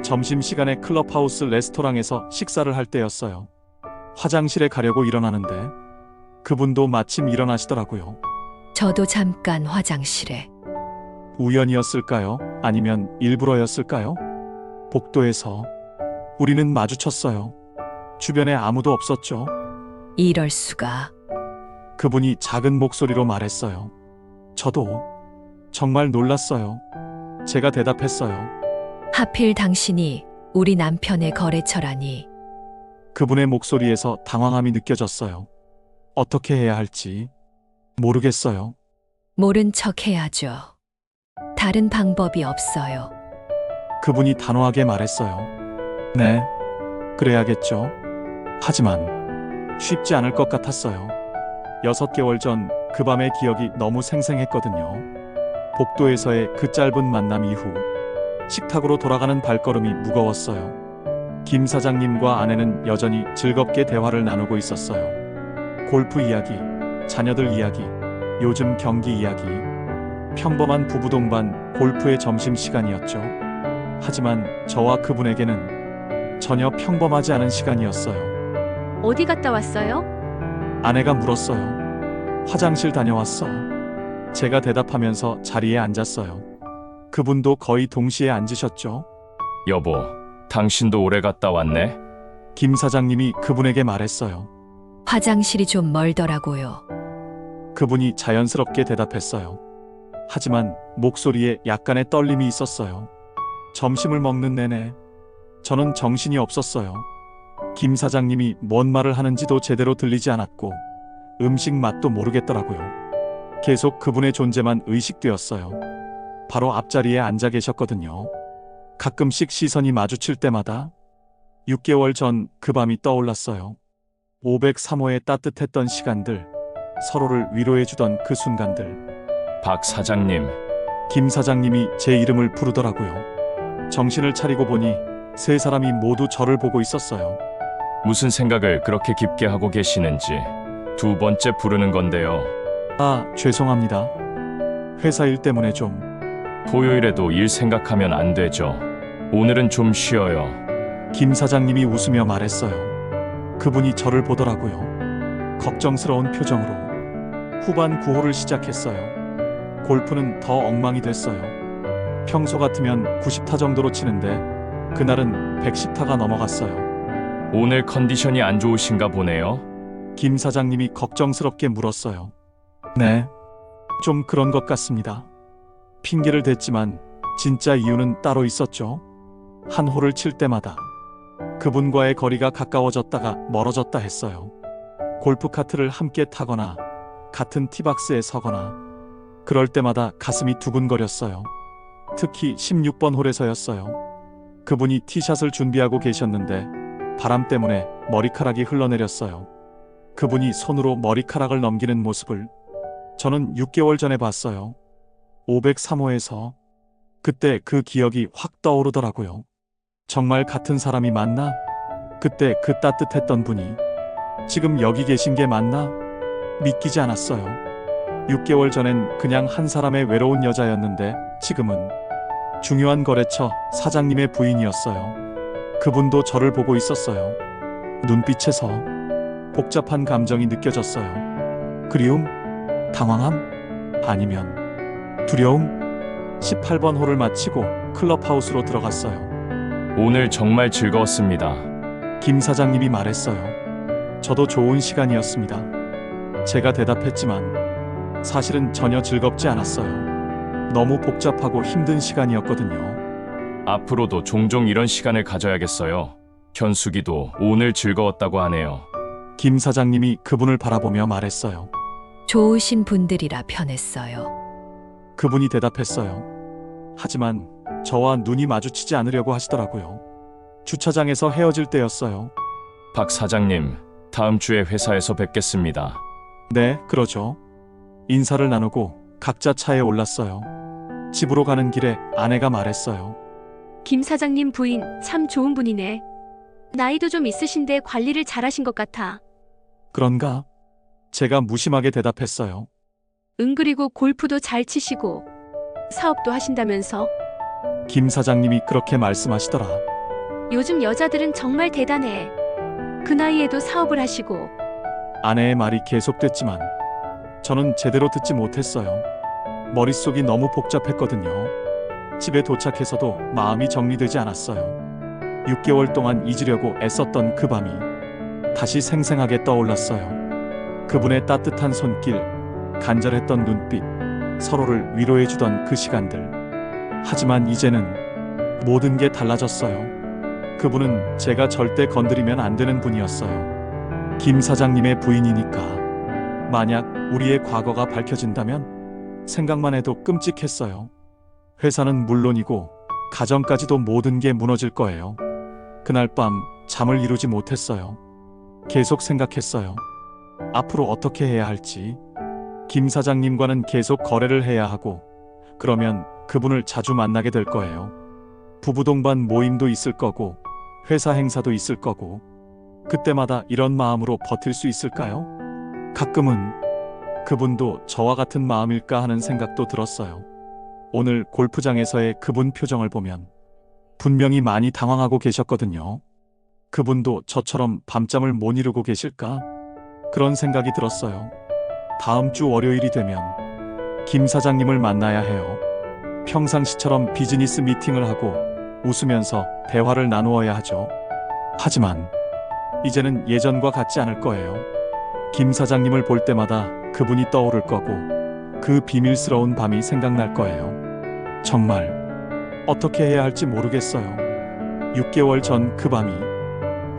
Speaker 1: 점심시간에 클럽하우스 레스토랑에서 식사를 할 때였어요. 화장실에 가려고 일어나는데 그분도 마침 일어나시더라고요.
Speaker 2: 저도 잠깐 화장실에.
Speaker 1: 우연이었을까요? 아니면 일부러였을까요? 복도에서 우리는 마주쳤어요. 주변에 아무도 없었죠.
Speaker 2: 이럴 수가.
Speaker 1: 그분이 작은 목소리로 말했어요. 저도 정말 놀랐어요. 제가 대답했어요.
Speaker 2: 하필 당신이 우리 남편의 거래처라니.
Speaker 1: 그분의 목소리에서 당황함이 느껴졌어요. 어떻게 해야 할지 모르겠어요.
Speaker 2: 모른 척 해야죠. 다른 방법이 없어요.
Speaker 1: 그분이 단호하게 말했어요. 네, 그래야겠죠. 하지만 쉽지 않을 것 같았어요. 6개월 전 그 밤의 기억이 너무 생생했거든요. 복도에서의 그 짧은 만남 이후 식탁으로 돌아가는 발걸음이 무거웠어요. 김 사장님과 아내는 여전히 즐겁게 대화를 나누고 있었어요. 골프 이야기, 자녀들 이야기, 요즘 경기 이야기. 평범한 부부 동반 골프의 점심시간이었죠. 하지만 저와 그분에게는 전혀 평범하지 않은 시간이었어요.
Speaker 3: 어디 갔다 왔어요?
Speaker 1: 아내가 물었어요. 화장실 다녀왔어. 제가 대답하면서 자리에 앉았어요. 그분도 거의 동시에 앉으셨죠.
Speaker 4: 여보, 당신도 오래 갔다 왔네?
Speaker 1: 김 사장님이 그분에게 말했어요.
Speaker 2: 화장실이 좀 멀더라고요.
Speaker 1: 그분이 자연스럽게 대답했어요. 하지만 목소리에 약간의 떨림이 있었어요. 점심을 먹는 내내 저는 정신이 없었어요. 김 사장님이 뭔 말을 하는지도 제대로 들리지 않았고 음식 맛도 모르겠더라고요. 계속 그분의 존재만 의식되었어요. 바로 앞자리에 앉아 계셨거든요. 가끔씩 시선이 마주칠 때마다 6개월 전 그 밤이 떠올랐어요. 503호의 따뜻했던 시간들, 서로를 위로해주던 그 순간들.
Speaker 4: 박 사장님,
Speaker 1: 김 사장님이 제 이름을 부르더라고요. 정신을 차리고 보니 세 사람이 모두 저를 보고 있었어요.
Speaker 4: 무슨 생각을 그렇게 깊게 하고 계시는지 두 번째 부르는 건데요.
Speaker 1: 아, 죄송합니다. 회사 일 때문에 좀.
Speaker 4: 토요일에도 일 생각하면 안 되죠. 오늘은 좀 쉬어요.
Speaker 1: 김 사장님이 웃으며 말했어요. 그분이 저를 보더라고요. 걱정스러운 표정으로. 후반 9홀을 시작했어요. 골프는 더 엉망이 됐어요. 평소 같으면 90타 정도로 치는데 그날은 110타가 넘어갔어요.
Speaker 4: 오늘 컨디션이 안 좋으신가 보네요.
Speaker 1: 김 사장님이 걱정스럽게 물었어요. 네, 좀 그런 것 같습니다. 핑계를 댔지만 진짜 이유는 따로 있었죠. 한 홀을 칠 때마다 그분과의 거리가 가까워졌다가 멀어졌다 했어요. 골프카트를 함께 타거나 같은 티박스에 서거나 그럴 때마다 가슴이 두근거렸어요. 특히 16번 홀에서였어요. 그분이 티샷을 준비하고 계셨는데 바람 때문에 머리카락이 흘러내렸어요. 그분이 손으로 머리카락을 넘기는 모습을 저는 6개월 전에 봤어요. 503호에서. 그때 그 기억이 확 떠오르더라고요. 정말 같은 사람이 맞나? 그때 그 따뜻했던 분이 지금 여기 계신 게 맞나? 믿기지 않았어요. 6개월 전엔 그냥 한 사람의 외로운 여자였는데 지금은 중요한 거래처 사장님의 부인이었어요. 그분도 저를 보고 있었어요. 눈빛에서 복잡한 감정이 느껴졌어요. 그리움? 당황함? 아니면 두려움? 18번 홀을 마치고 클럽하우스로 들어갔어요.
Speaker 4: 오늘 정말 즐거웠습니다.
Speaker 1: 김 사장님이 말했어요. 저도 좋은 시간이었습니다. 제가 대답했지만 사실은 전혀 즐겁지 않았어요. 너무 복잡하고 힘든 시간이었거든요.
Speaker 4: 앞으로도 종종 이런 시간을 가져야겠어요. 현숙이도 오늘 즐거웠다고 하네요.
Speaker 1: 김 사장님이 그분을 바라보며 말했어요.
Speaker 2: 좋으신 분들이라 편했어요.
Speaker 1: 그분이 대답했어요. 하지만 저와 눈이 마주치지 않으려고 하시더라고요. 주차장에서 헤어질 때였어요.
Speaker 4: 박 사장님, 다음 주에 회사에서 뵙겠습니다.
Speaker 1: 네, 그러죠. 인사를 나누고 각자 차에 올랐어요. 집으로 가는 길에 아내가 말했어요.
Speaker 3: 김 사장님 부인 참 좋은 분이네. 나이도 좀 있으신데 관리를 잘하신 것 같아.
Speaker 1: 그런가? 제가 무심하게 대답했어요.
Speaker 3: 그리고 골프도 잘 치시고 사업도 하신다면서.
Speaker 1: 김 사장님이 그렇게 말씀하시더라.
Speaker 3: 요즘 여자들은 정말 대단해. 그 나이에도 사업을 하시고.
Speaker 1: 아내의 말이 계속됐지만 저는 제대로 듣지 못했어요. 머릿속이 너무 복잡했거든요. 집에 도착해서도 마음이 정리되지 않았어요. 6개월 동안 잊으려고 애썼던 그 밤이 다시 생생하게 떠올랐어요. 그분의 따뜻한 손길, 간절했던 눈빛, 서로를 위로해주던 그 시간들. 하지만 이제는 모든 게 달라졌어요. 그분은 제가 절대 건드리면 안 되는 분이었어요. 김 사장님의 부인이니까. 만약 우리의 과거가 밝혀진다면 생각만 해도 끔찍했어요. 회사는 물론이고 가정까지도 모든 게 무너질 거예요. 그날 밤 잠을 이루지 못했어요. 계속 생각했어요. 앞으로 어떻게 해야 할지. 김 사장님과는 계속 거래를 해야 하고 그러면 그분을 자주 만나게 될 거예요. 부부 동반 모임도 있을 거고 회사 행사도 있을 거고 그때마다 이런 마음으로 버틸 수 있을까요? 가끔은 그분도 저와 같은 마음일까 하는 생각도 들었어요. 오늘 골프장에서의 그분 표정을 보면 분명히 많이 당황하고 계셨거든요. 그분도 저처럼 밤잠을 못 이루고 계실까? 그런 생각이 들었어요. 다음 주 월요일이 되면 김 사장님을 만나야 해요. 평상시처럼 비즈니스 미팅을 하고 웃으면서 대화를 나누어야 하죠. 하지만 이제는 예전과 같지 않을 거예요. 김 사장님을 볼 때마다 그분이 떠오를 거고 그 비밀스러운 밤이 생각날 거예요. 정말 어떻게 해야 할지 모르겠어요. 6개월 전 그 밤이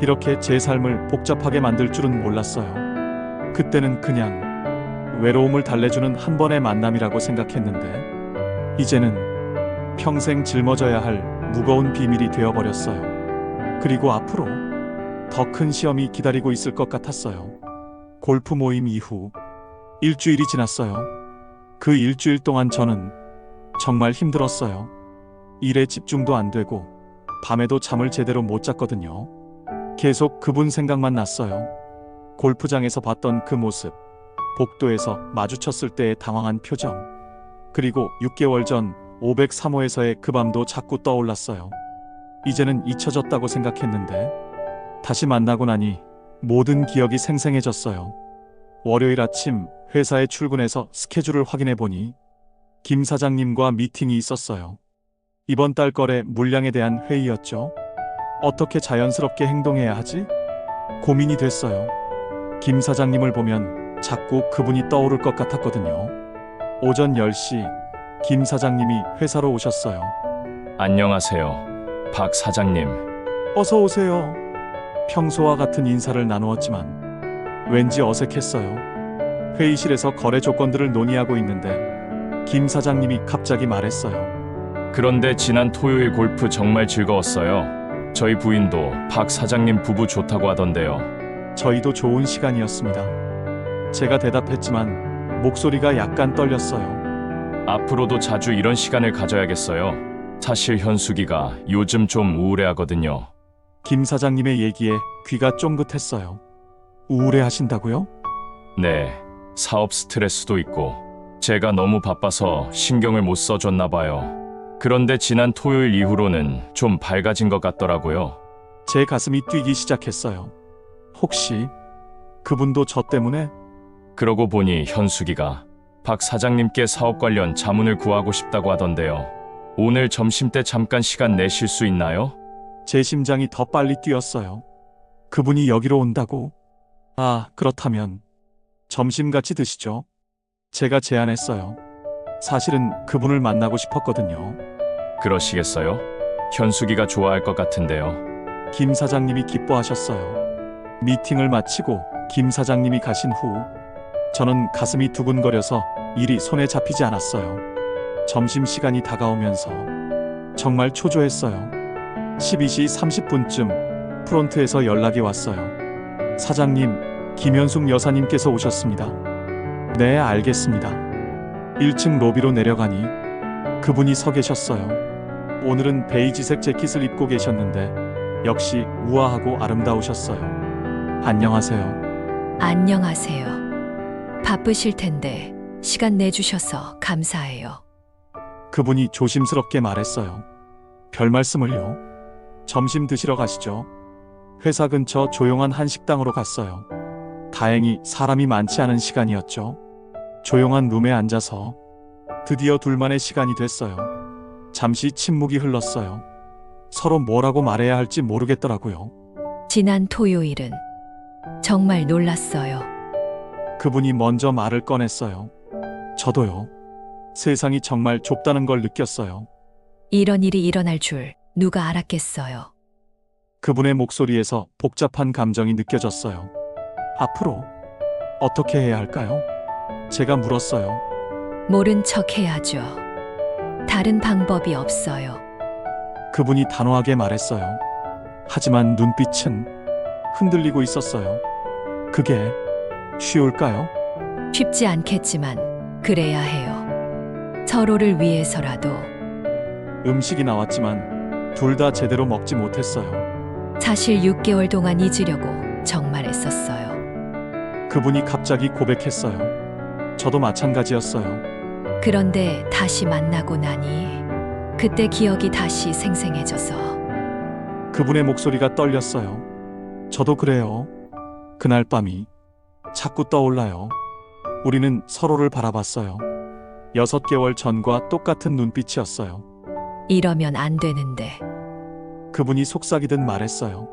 Speaker 1: 이렇게 제 삶을 복잡하게 만들 줄은 몰랐어요. 그때는 그냥 외로움을 달래주는 한 번의 만남이라고 생각했는데 이제는 평생 짊어져야 할 무거운 비밀이 되어버렸어요. 그리고 앞으로 더 큰 시험이 기다리고 있을 것 같았어요. 골프 모임 이후 일주일이 지났어요. 그 일주일 동안 저는 정말 힘들었어요. 일에 집중도 안 되고 밤에도 잠을 제대로 못 잤거든요. 계속 그분 생각만 났어요. 골프장에서 봤던 그 모습, 복도에서 마주쳤을 때의 당황한 표정, 그리고 6개월 전 503호에서의 그 밤도 자꾸 떠올랐어요. 이제는 잊혀졌다고 생각했는데 다시 만나고 나니 모든 기억이 생생해졌어요. 월요일 아침 회사에 출근해서 스케줄을 확인해 보니 김 사장님과 미팅이 있었어요. 이번 달 거래 물량에 대한 회의였죠. 어떻게 자연스럽게 행동해야 하지? 고민이 됐어요. 김 사장님을 보면 자꾸 그분이 떠오를 것 같았거든요. 오전 10시 김 사장님이 회사로 오셨어요.
Speaker 4: 안녕하세요. 박 사장님.
Speaker 1: 어서 오세요. 평소와 같은 인사를 나누었지만 왠지 어색했어요. 회의실에서 거래 조건들을 논의하고 있는데 김 사장님이 갑자기 말했어요.
Speaker 4: 그런데 지난 토요일 골프 정말 즐거웠어요. 저희 부인도 박 사장님 부부 좋다고 하던데요.
Speaker 1: 저희도 좋은 시간이었습니다. 제가 대답했지만 목소리가 약간 떨렸어요.
Speaker 4: 앞으로도 자주 이런 시간을 가져야겠어요. 사실 현숙이가 요즘 좀 우울해하거든요.
Speaker 1: 김 사장님의 얘기에 귀가 쫑긋했어요. 우울해하신다고요?
Speaker 4: 네, 사업 스트레스도 있고 제가 너무 바빠서 신경을 못 써줬나 봐요. 그런데 지난 토요일 이후로는 좀 밝아진 것 같더라고요.
Speaker 1: 제 가슴이 뛰기 시작했어요. 혹시 그분도 저 때문에?
Speaker 4: 그러고 보니 현숙이가 박 사장님께 사업 관련 자문을 구하고 싶다고 하던데요. 오늘 점심때 잠깐 시간 내실 수 있나요?
Speaker 1: 제 심장이 더 빨리 뛰었어요. 그분이 여기로 온다고? 아, 그렇다면 점심 같이 드시죠. 제가 제안했어요. 사실은 그분을 만나고 싶었거든요.
Speaker 4: 그러시겠어요? 현숙이가 좋아할 것 같은데요.
Speaker 1: 김 사장님이 기뻐하셨어요. 미팅을 마치고 김 사장님이 가신 후 저는 가슴이 두근거려서 일이 손에 잡히지 않았어요. 점심시간이 다가오면서 정말 초조했어요. 12시 30분쯤 프론트에서 연락이 왔어요. 사장님, 김현숙 여사님께서 오셨습니다. 네, 알겠습니다. 1층 로비로 내려가니 그분이 서 계셨어요. 오늘은 베이지색 재킷을 입고 계셨는데 역시 우아하고 아름다우셨어요. 안녕하세요.
Speaker 2: 안녕하세요. 바쁘실 텐데 시간 내주셔서 감사해요.
Speaker 1: 그분이 조심스럽게 말했어요. 별 말씀을요. 점심 드시러 가시죠. 회사 근처 조용한 한식당으로 갔어요. 다행히 사람이 많지 않은 시간이었죠. 조용한 룸에 앉아서 드디어 둘만의 시간이 됐어요. 잠시 침묵이 흘렀어요. 서로 뭐라고 말해야 할지 모르겠더라고요.
Speaker 2: 지난 토요일은 정말 놀랐어요.
Speaker 1: 그분이 먼저 말을 꺼냈어요. 저도요. 세상이 정말 좁다는 걸 느꼈어요.
Speaker 2: 이런 일이 일어날 줄 누가 알았겠어요.
Speaker 1: 그분의 목소리에서 복잡한 감정이 느껴졌어요. 앞으로 어떻게 해야 할까요? 제가 물었어요.
Speaker 2: 모른 척 해야죠. 다른 방법이 없어요.
Speaker 1: 그분이 단호하게 말했어요. 하지만 눈빛은 흔들리고 있었어요. 그게 쉬울까요?
Speaker 2: 쉽지 않겠지만 그래야 해요. 서로를 위해서라도.
Speaker 1: 음식이 나왔지만 둘 다 제대로 먹지 못했어요.
Speaker 2: 사실 6개월 동안 잊으려고 정말 애썼어요.
Speaker 1: 그분이 갑자기 고백했어요. 저도 마찬가지였어요.
Speaker 2: 그런데 다시 만나고 나니 그때 기억이 다시 생생해져서
Speaker 1: 그분의 목소리가 떨렸어요. 저도 그래요. 그날 밤이 자꾸 떠올라요. 우리는 서로를 바라봤어요. 6개월 전과 똑같은 눈빛이었어요.
Speaker 2: 이러면 안 되는데.
Speaker 1: 그분이 속삭이듯 말했어요.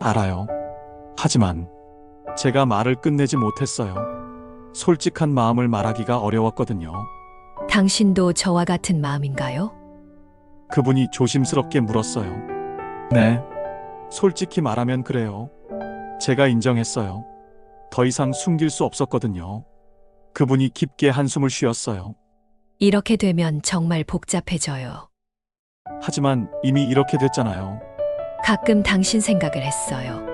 Speaker 1: 알아요. 하지만 제가 말을 끝내지 못했어요. 솔직한 마음을 말하기가 어려웠거든요.
Speaker 2: 당신도 저와 같은 마음인가요?
Speaker 1: 그분이 조심스럽게 물었어요. 네. 솔직히 말하면 그래요. 제가 인정했어요. 더 이상 숨길 수 없었거든요. 그분이 깊게 한숨을 쉬었어요.
Speaker 2: 이렇게 되면 정말 복잡해져요.
Speaker 1: 하지만 이미 이렇게 됐잖아요.
Speaker 2: 가끔 당신 생각을 했어요.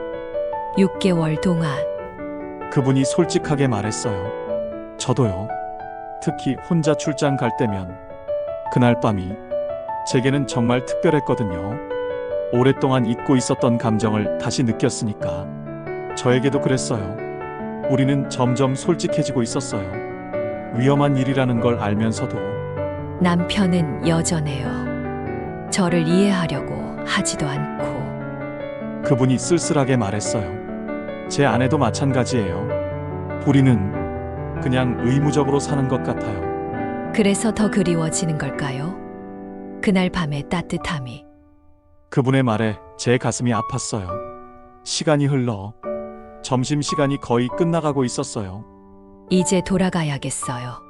Speaker 2: 6개월 동안
Speaker 1: 그분이 솔직하게 말했어요. 저도요. 특히 혼자 출장 갈 때면 그날 밤이 제게는 정말 특별했거든요. 오랫동안 잊고 있었던 감정을 다시 느꼈으니까. 저에게도 그랬어요. 우리는 점점 솔직해지고 있었어요. 위험한 일이라는 걸 알면서도.
Speaker 2: 남편은 여전해요. 저를 이해하려고 하지도 않고.
Speaker 1: 그분이 쓸쓸하게 말했어요. 제 아내도 마찬가지예요. 우리는 그냥 의무적으로 사는 것 같아요.
Speaker 2: 그래서 더 그리워지는 걸까요? 그날 밤의 따뜻함이.
Speaker 1: 그분의 말에 제 가슴이 아팠어요. 시간이 흘러 점심시간이 거의 끝나가고 있었어요.
Speaker 2: 이제 돌아가야겠어요.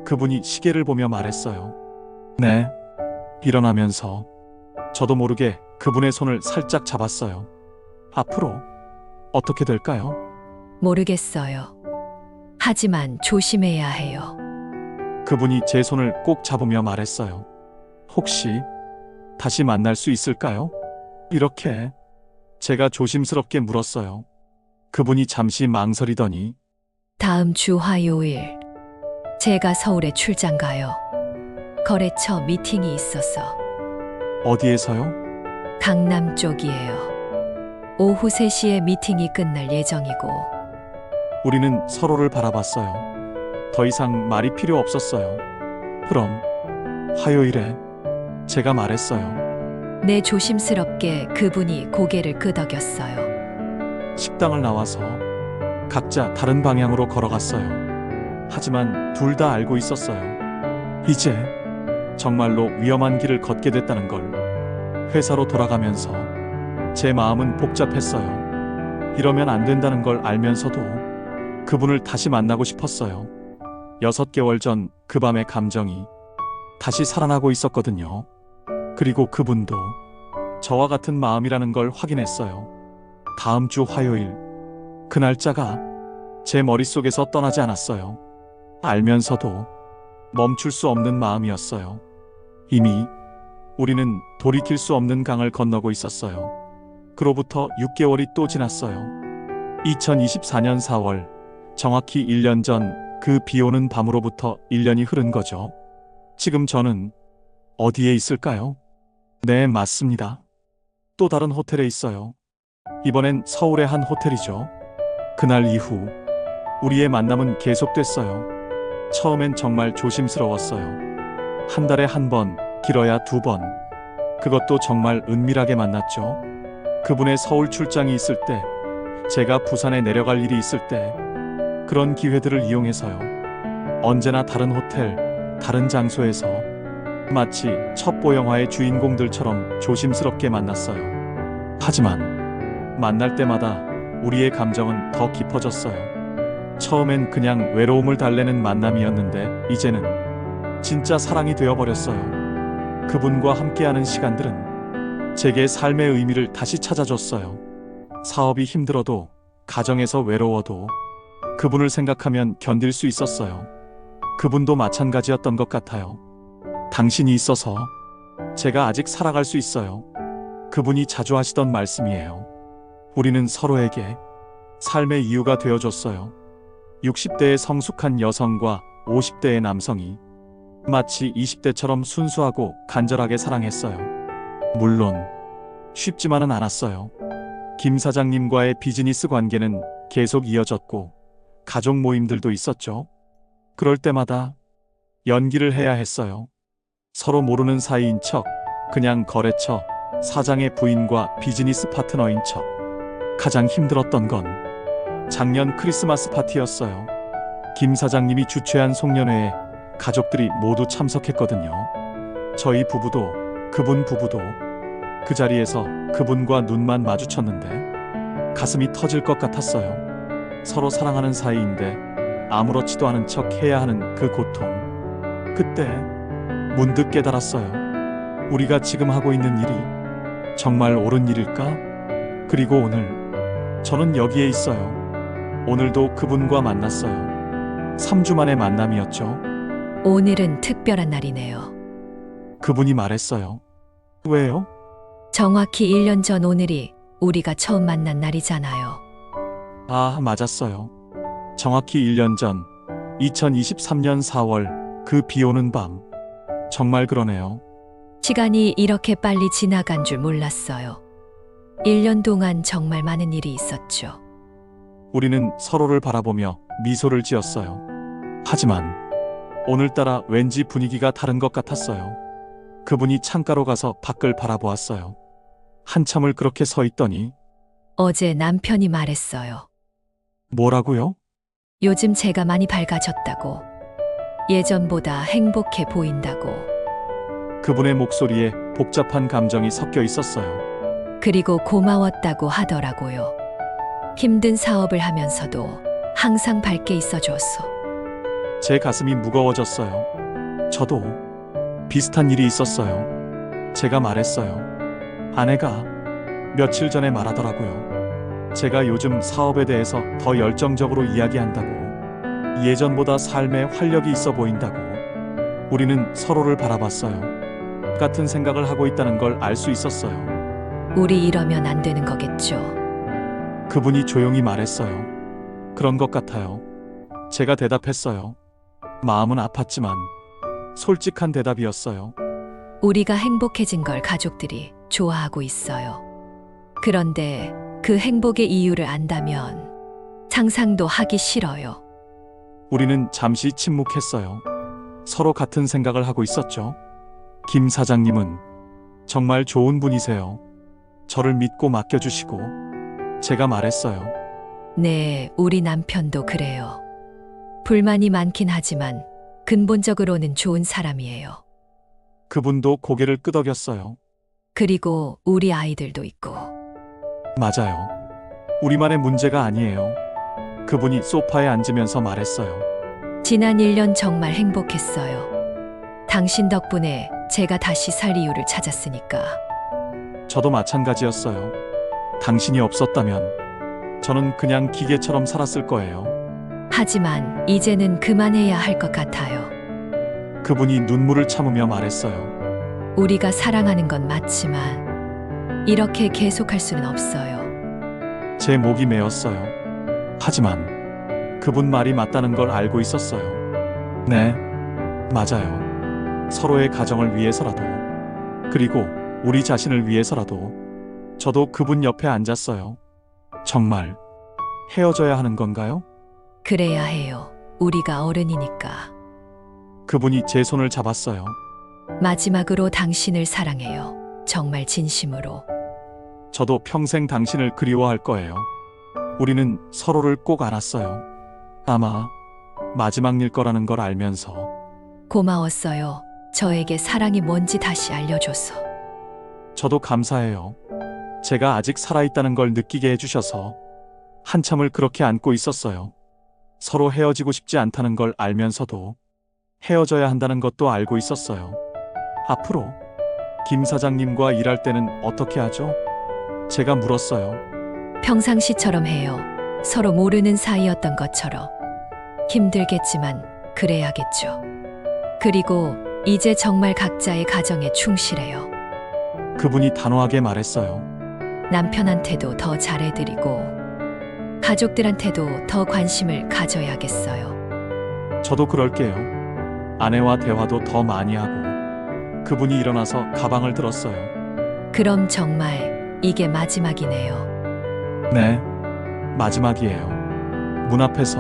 Speaker 1: 그분이 시계를 보며 말했어요. 네. 일어나면서 저도 모르게 그분의 손을 살짝 잡았어요. 앞으로 어떻게 될까요?
Speaker 2: 모르겠어요. 하지만 조심해야 해요.
Speaker 1: 그분이 제 손을 꼭 잡으며 말했어요. 혹시 다시 만날 수 있을까요? 이렇게 제가 조심스럽게 물었어요. 그분이 잠시 망설이더니
Speaker 2: 다음 주 화요일 제가 서울에 출장 가요. 거래처 미팅이 있어서.
Speaker 1: 어디에서요?
Speaker 2: 강남 쪽이에요. 오후 3시에 미팅이 끝날 예정이고.
Speaker 1: 우리는 서로를 바라봤어요. 더 이상 말이 필요 없었어요. 그럼 화요일에 제가 말했어요.
Speaker 2: 네, 조심스럽게 그분이 고개를 끄덕였어요.
Speaker 1: 식당을 나와서 각자 다른 방향으로 걸어갔어요. 하지만 둘 다 알고 있었어요. 이제 정말로 위험한 길을 걷게 됐다는 걸. 회사로 돌아가면서 제 마음은 복잡했어요. 이러면 안 된다는 걸 알면서도 그분을 다시 만나고 싶었어요. 6개월 전 그 밤의 감정이 다시 살아나고 있었거든요. 그리고 그분도 저와 같은 마음이라는 걸 확인했어요. 다음 주 화요일, 그 날짜가 제 머릿속에서 떠나지 않았어요. 알면서도 멈출 수 없는 마음이었어요. 이미 우리는 돌이킬 수 없는 강을 건너고 있었어요. 그로부터 6개월이 또 지났어요. 2024년 4월, 정확히 1년 전 그 비오는 밤으로부터 1년이 흐른 거죠. 지금 저는 어디에 있을까요? 네, 맞습니다. 또 다른 호텔에 있어요. 이번엔 서울의 한 호텔이죠. 그날 이후 우리의 만남은 계속됐어요. 처음엔 정말 조심스러웠어요. 한 달에 한 번, 길어야 2번. 그것도 정말 은밀하게 만났죠. 그분의 서울 출장이 있을 때, 제가 부산에 내려갈 일이 있을 때, 그런 기회들을 이용해서요. 언제나 다른 호텔, 다른 장소에서 마치 첩보 영화의 주인공들처럼 조심스럽게 만났어요. 하지만 만날 때마다 우리의 감정은 더 깊어졌어요. 처음엔 그냥 외로움을 달래는 만남이었는데 이제는 진짜 사랑이 되어버렸어요. 그분과 함께하는 시간들은 제게 삶의 의미를 다시 찾아줬어요. 사업이 힘들어도, 가정에서 외로워도 그분을 생각하면 견딜 수 있었어요. 그분도 마찬가지였던 것 같아요. 당신이 있어서 제가 아직 살아갈 수 있어요. 그분이 자주 하시던 말씀이에요. 우리는 서로에게 삶의 이유가 되어줬어요. 60대의 성숙한 여성과 50대의 남성이 마치 20대처럼 순수하고 간절하게 사랑했어요. 물론 쉽지만은 않았어요. 김 사장님과의 비즈니스 관계는 계속 이어졌고 가족 모임들도 있었죠. 그럴 때마다 연기를 해야 했어요. 서로 모르는 사이인 척, 그냥 거래처 사장의 부인과 비즈니스 파트너인 척. 가장 힘들었던 건 작년 크리스마스 파티였어요. 김 사장님이 주최한 송년회에 가족들이 모두 참석했거든요. 저희 부부도, 그분 부부도. 그 자리에서 그분과 눈만 마주쳤는데 가슴이 터질 것 같았어요. 서로 사랑하는 사이인데 아무렇지도 않은 척 해야 하는 그 고통. 그때 문득 깨달았어요. 우리가 지금 하고 있는 일이 정말 옳은 일일까? 그리고 오늘 저는 여기에 있어요. 오늘도 그분과 만났어요. 3주 만의 만남이었죠.
Speaker 2: 오늘은 특별한 날이네요.
Speaker 1: 그분이 말했어요. 왜요?
Speaker 2: 정확히 1년 전 오늘이 우리가 처음 만난 날이잖아요.
Speaker 1: 아, 맞았어요. 정확히 1년 전 2023년 4월 그 비오는 밤. 정말 그러네요.
Speaker 2: 시간이 이렇게 빨리 지나간 줄 몰랐어요. 1년 동안 정말 많은 일이 있었죠.
Speaker 1: 우리는 서로를 바라보며 미소를 지었어요. 하지만 오늘따라 왠지 분위기가 다른 것 같았어요. 그분이 창가로 가서 밖을 바라보았어요. 한참을 그렇게 서 있더니
Speaker 2: 어제 남편이 말했어요.
Speaker 1: 뭐라고요?
Speaker 2: 요즘 제가 많이 밝아졌다고. 예전보다 행복해 보인다고.
Speaker 1: 그분의 목소리에 복잡한 감정이 섞여 있었어요.
Speaker 2: 그리고 고마웠다고 하더라고요. 힘든 사업을 하면서도 항상 밝게 있어줬어.
Speaker 1: 제 가슴이 무거워졌어요. 저도 비슷한 일이 있었어요. 제가 말했어요. 아내가 며칠 전에 말하더라고요. 제가 요즘 사업에 대해서 더 열정적으로 이야기한다고. 예전보다 삶에 활력이 있어 보인다고. 우리는 서로를 바라봤어요. 같은 생각을 하고 있다는 걸 알 수 있었어요.
Speaker 2: 우리 이러면 안 되는 거겠죠.
Speaker 1: 그분이 조용히 말했어요. 그런 것 같아요. 제가 대답했어요. 마음은 아팠지만 솔직한 대답이었어요.
Speaker 2: 우리가 행복해진 걸 가족들이 좋아하고 있어요. 그런데 그 행복의 이유를 안다면 상상도 하기 싫어요.
Speaker 1: 우리는 잠시 침묵했어요. 서로 같은 생각을 하고 있었죠. 김 사장님은 정말 좋은 분이세요. 저를 믿고 맡겨주시고. 제가 말했어요.
Speaker 2: 네, 우리 남편도 그래요. 불만이 많긴 하지만 근본적으로는 좋은 사람이에요.
Speaker 1: 그분도 고개를 끄덕였어요.
Speaker 2: 그리고 우리 아이들도 있고.
Speaker 1: 맞아요. 우리만의 문제가 아니에요. 그분이 소파에 앉으면서 말했어요.
Speaker 2: 지난 1년 정말 행복했어요. 당신 덕분에 제가 다시 살 이유를 찾았으니까.
Speaker 1: 저도 마찬가지였어요. 당신이 없었다면 저는 그냥 기계처럼 살았을 거예요.
Speaker 2: 하지만 이제는 그만해야 할 것 같아요.
Speaker 1: 그분이 눈물을 참으며 말했어요.
Speaker 2: 우리가 사랑하는 건 맞지만 이렇게 계속할 수는 없어요.
Speaker 1: 제 목이 메었어요. 하지만 그분 말이 맞다는 걸 알고 있었어요. 네, 맞아요. 서로의 가정을 위해서라도, 그리고 우리 자신을 위해서라도 저도 그분 옆에 앉았어요. 정말 헤어져야 하는 건가요?
Speaker 2: 그래야 해요. 우리가 어른이니까.
Speaker 1: 그분이 제 손을 잡았어요.
Speaker 2: 마지막으로 당신을 사랑해요. 정말 진심으로.
Speaker 1: 저도 평생 당신을 그리워할 거예요. 우리는 서로를 꼭 안았어요. 아마 마지막일 거라는 걸 알면서.
Speaker 2: 고마웠어요. 저에게 사랑이 뭔지 다시 알려줘서.
Speaker 1: 저도 감사해요. 제가 아직 살아있다는 걸 느끼게 해주셔서. 한참을 그렇게 안고 있었어요. 서로 헤어지고 싶지 않다는 걸 알면서도 헤어져야 한다는 것도 알고 있었어요. 앞으로 김 사장님과 일할 때는 어떻게 하죠? 제가 물었어요.
Speaker 2: 평상시처럼 해요. 서로 모르는 사이였던 것처럼. 힘들겠지만 그래야겠죠. 그리고 이제 정말 각자의 가정에 충실해요.
Speaker 1: 그분이 단호하게 말했어요.
Speaker 2: 남편한테도 더 잘해드리고 가족들한테도 더 관심을 가져야겠어요.
Speaker 1: 저도 그럴게요. 아내와 대화도 더 많이 하고. 그분이 일어나서 가방을 들었어요.
Speaker 2: 그럼 정말 이게 마지막이네요.
Speaker 1: 네, 마지막이에요. 문 앞에서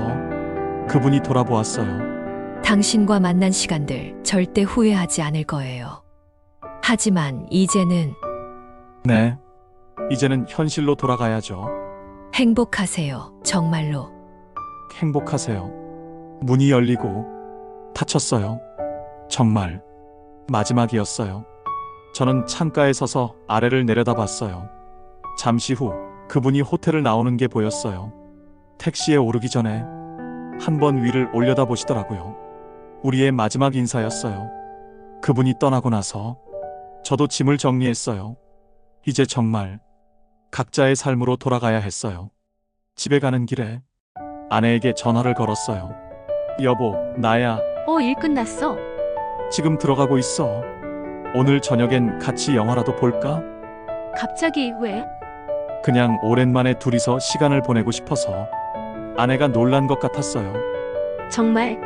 Speaker 1: 그분이 돌아보았어요.
Speaker 2: 당신과 만난 시간들 절대 후회하지 않을 거예요. 하지만 이제는
Speaker 1: 네, 이제는 현실로 돌아가야죠.
Speaker 2: 행복하세요. 정말로.
Speaker 1: 행복하세요. 문이 열리고 닫혔어요. 정말 마지막이었어요. 저는 창가에 서서 아래를 내려다봤어요. 잠시 후 그분이 호텔을 나오는 게 보였어요. 택시에 오르기 전에 한 번 위를 올려다보시더라고요. 우리의 마지막 인사였어요. 그분이 떠나고 나서 저도 짐을 정리했어요. 이제 정말 각자의 삶으로 돌아가야 했어요. 집에 가는 길에 아내에게 전화를 걸었어요. 여보, 나야.
Speaker 3: 일 끝났어.
Speaker 1: 지금 들어가고 있어. 오늘 저녁엔 같이 영화라도 볼까?
Speaker 3: 갑자기 왜?
Speaker 1: 그냥 오랜만에 둘이서 시간을 보내고 싶어서. 아내가 놀란 것 같았어요.
Speaker 3: 정말?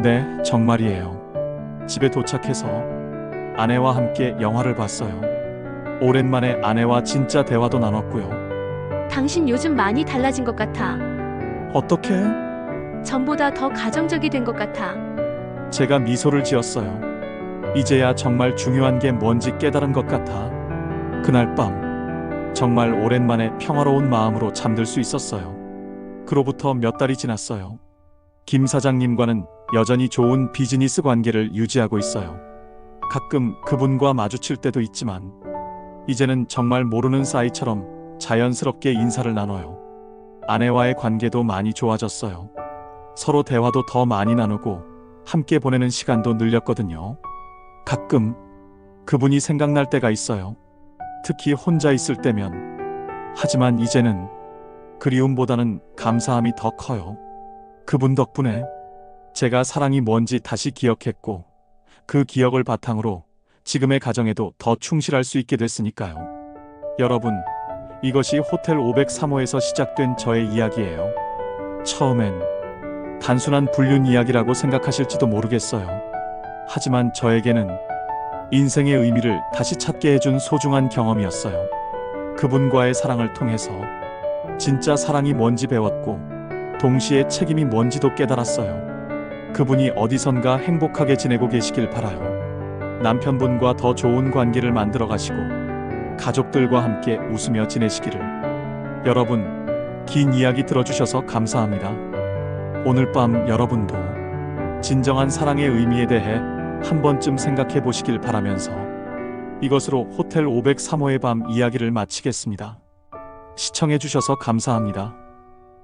Speaker 1: 네, 정말이에요. 집에 도착해서 아내와 함께 영화를 봤어요. 오랜만에 아내와 진짜 대화도 나눴고요.
Speaker 3: 당신 요즘 많이 달라진 것 같아.
Speaker 1: 어떻게?
Speaker 3: 전보다 더 가정적이 된 것 같아.
Speaker 1: 제가 미소를 지었어요. 이제야 정말 중요한 게 뭔지 깨달은 것 같아. 그날 밤 정말 오랜만에 평화로운 마음으로 잠들 수 있었어요. 그로부터 몇 달이 지났어요. 김 사장님과는 여전히 좋은 비즈니스 관계를 유지하고 있어요. 가끔 그분과 마주칠 때도 있지만 이제는 정말 모르는 사이처럼 자연스럽게 인사를 나눠요. 아내와의 관계도 많이 좋아졌어요. 서로 대화도 더 많이 나누고 함께 보내는 시간도 늘렸거든요. 가끔 그분이 생각날 때가 있어요. 특히 혼자 있을 때면. 하지만 이제는 그리움보다는 감사함이 더 커요. 그분 덕분에 제가 사랑이 뭔지 다시 기억했고 그 기억을 바탕으로 지금의 가정에도 더 충실할 수 있게 됐으니까요. 여러분, 이것이 호텔 503호에서 시작된 저의 이야기예요. 처음엔 단순한 불륜 이야기라고 생각하실지도 모르겠어요. 하지만 저에게는 인생의 의미를 다시 찾게 해준 소중한 경험이었어요. 그분과의 사랑을 통해서 진짜 사랑이 뭔지 배웠고 동시에 책임이 뭔지도 깨달았어요. 그분이 어디선가 행복하게 지내고 계시길 바라요. 남편분과 더 좋은 관계를 만들어 가시고 가족들과 함께 웃으며 지내시기를. 여러분, 긴 이야기 들어주셔서 감사합니다. 오늘 밤 여러분도 진정한 사랑의 의미에 대해 한 번쯤 생각해 보시길 바라면서 이것으로 호텔 503호의 밤 이야기를 마치겠습니다. 시청해 주셔서 감사합니다.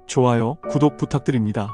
Speaker 1: 좋아요, 구독 부탁드립니다.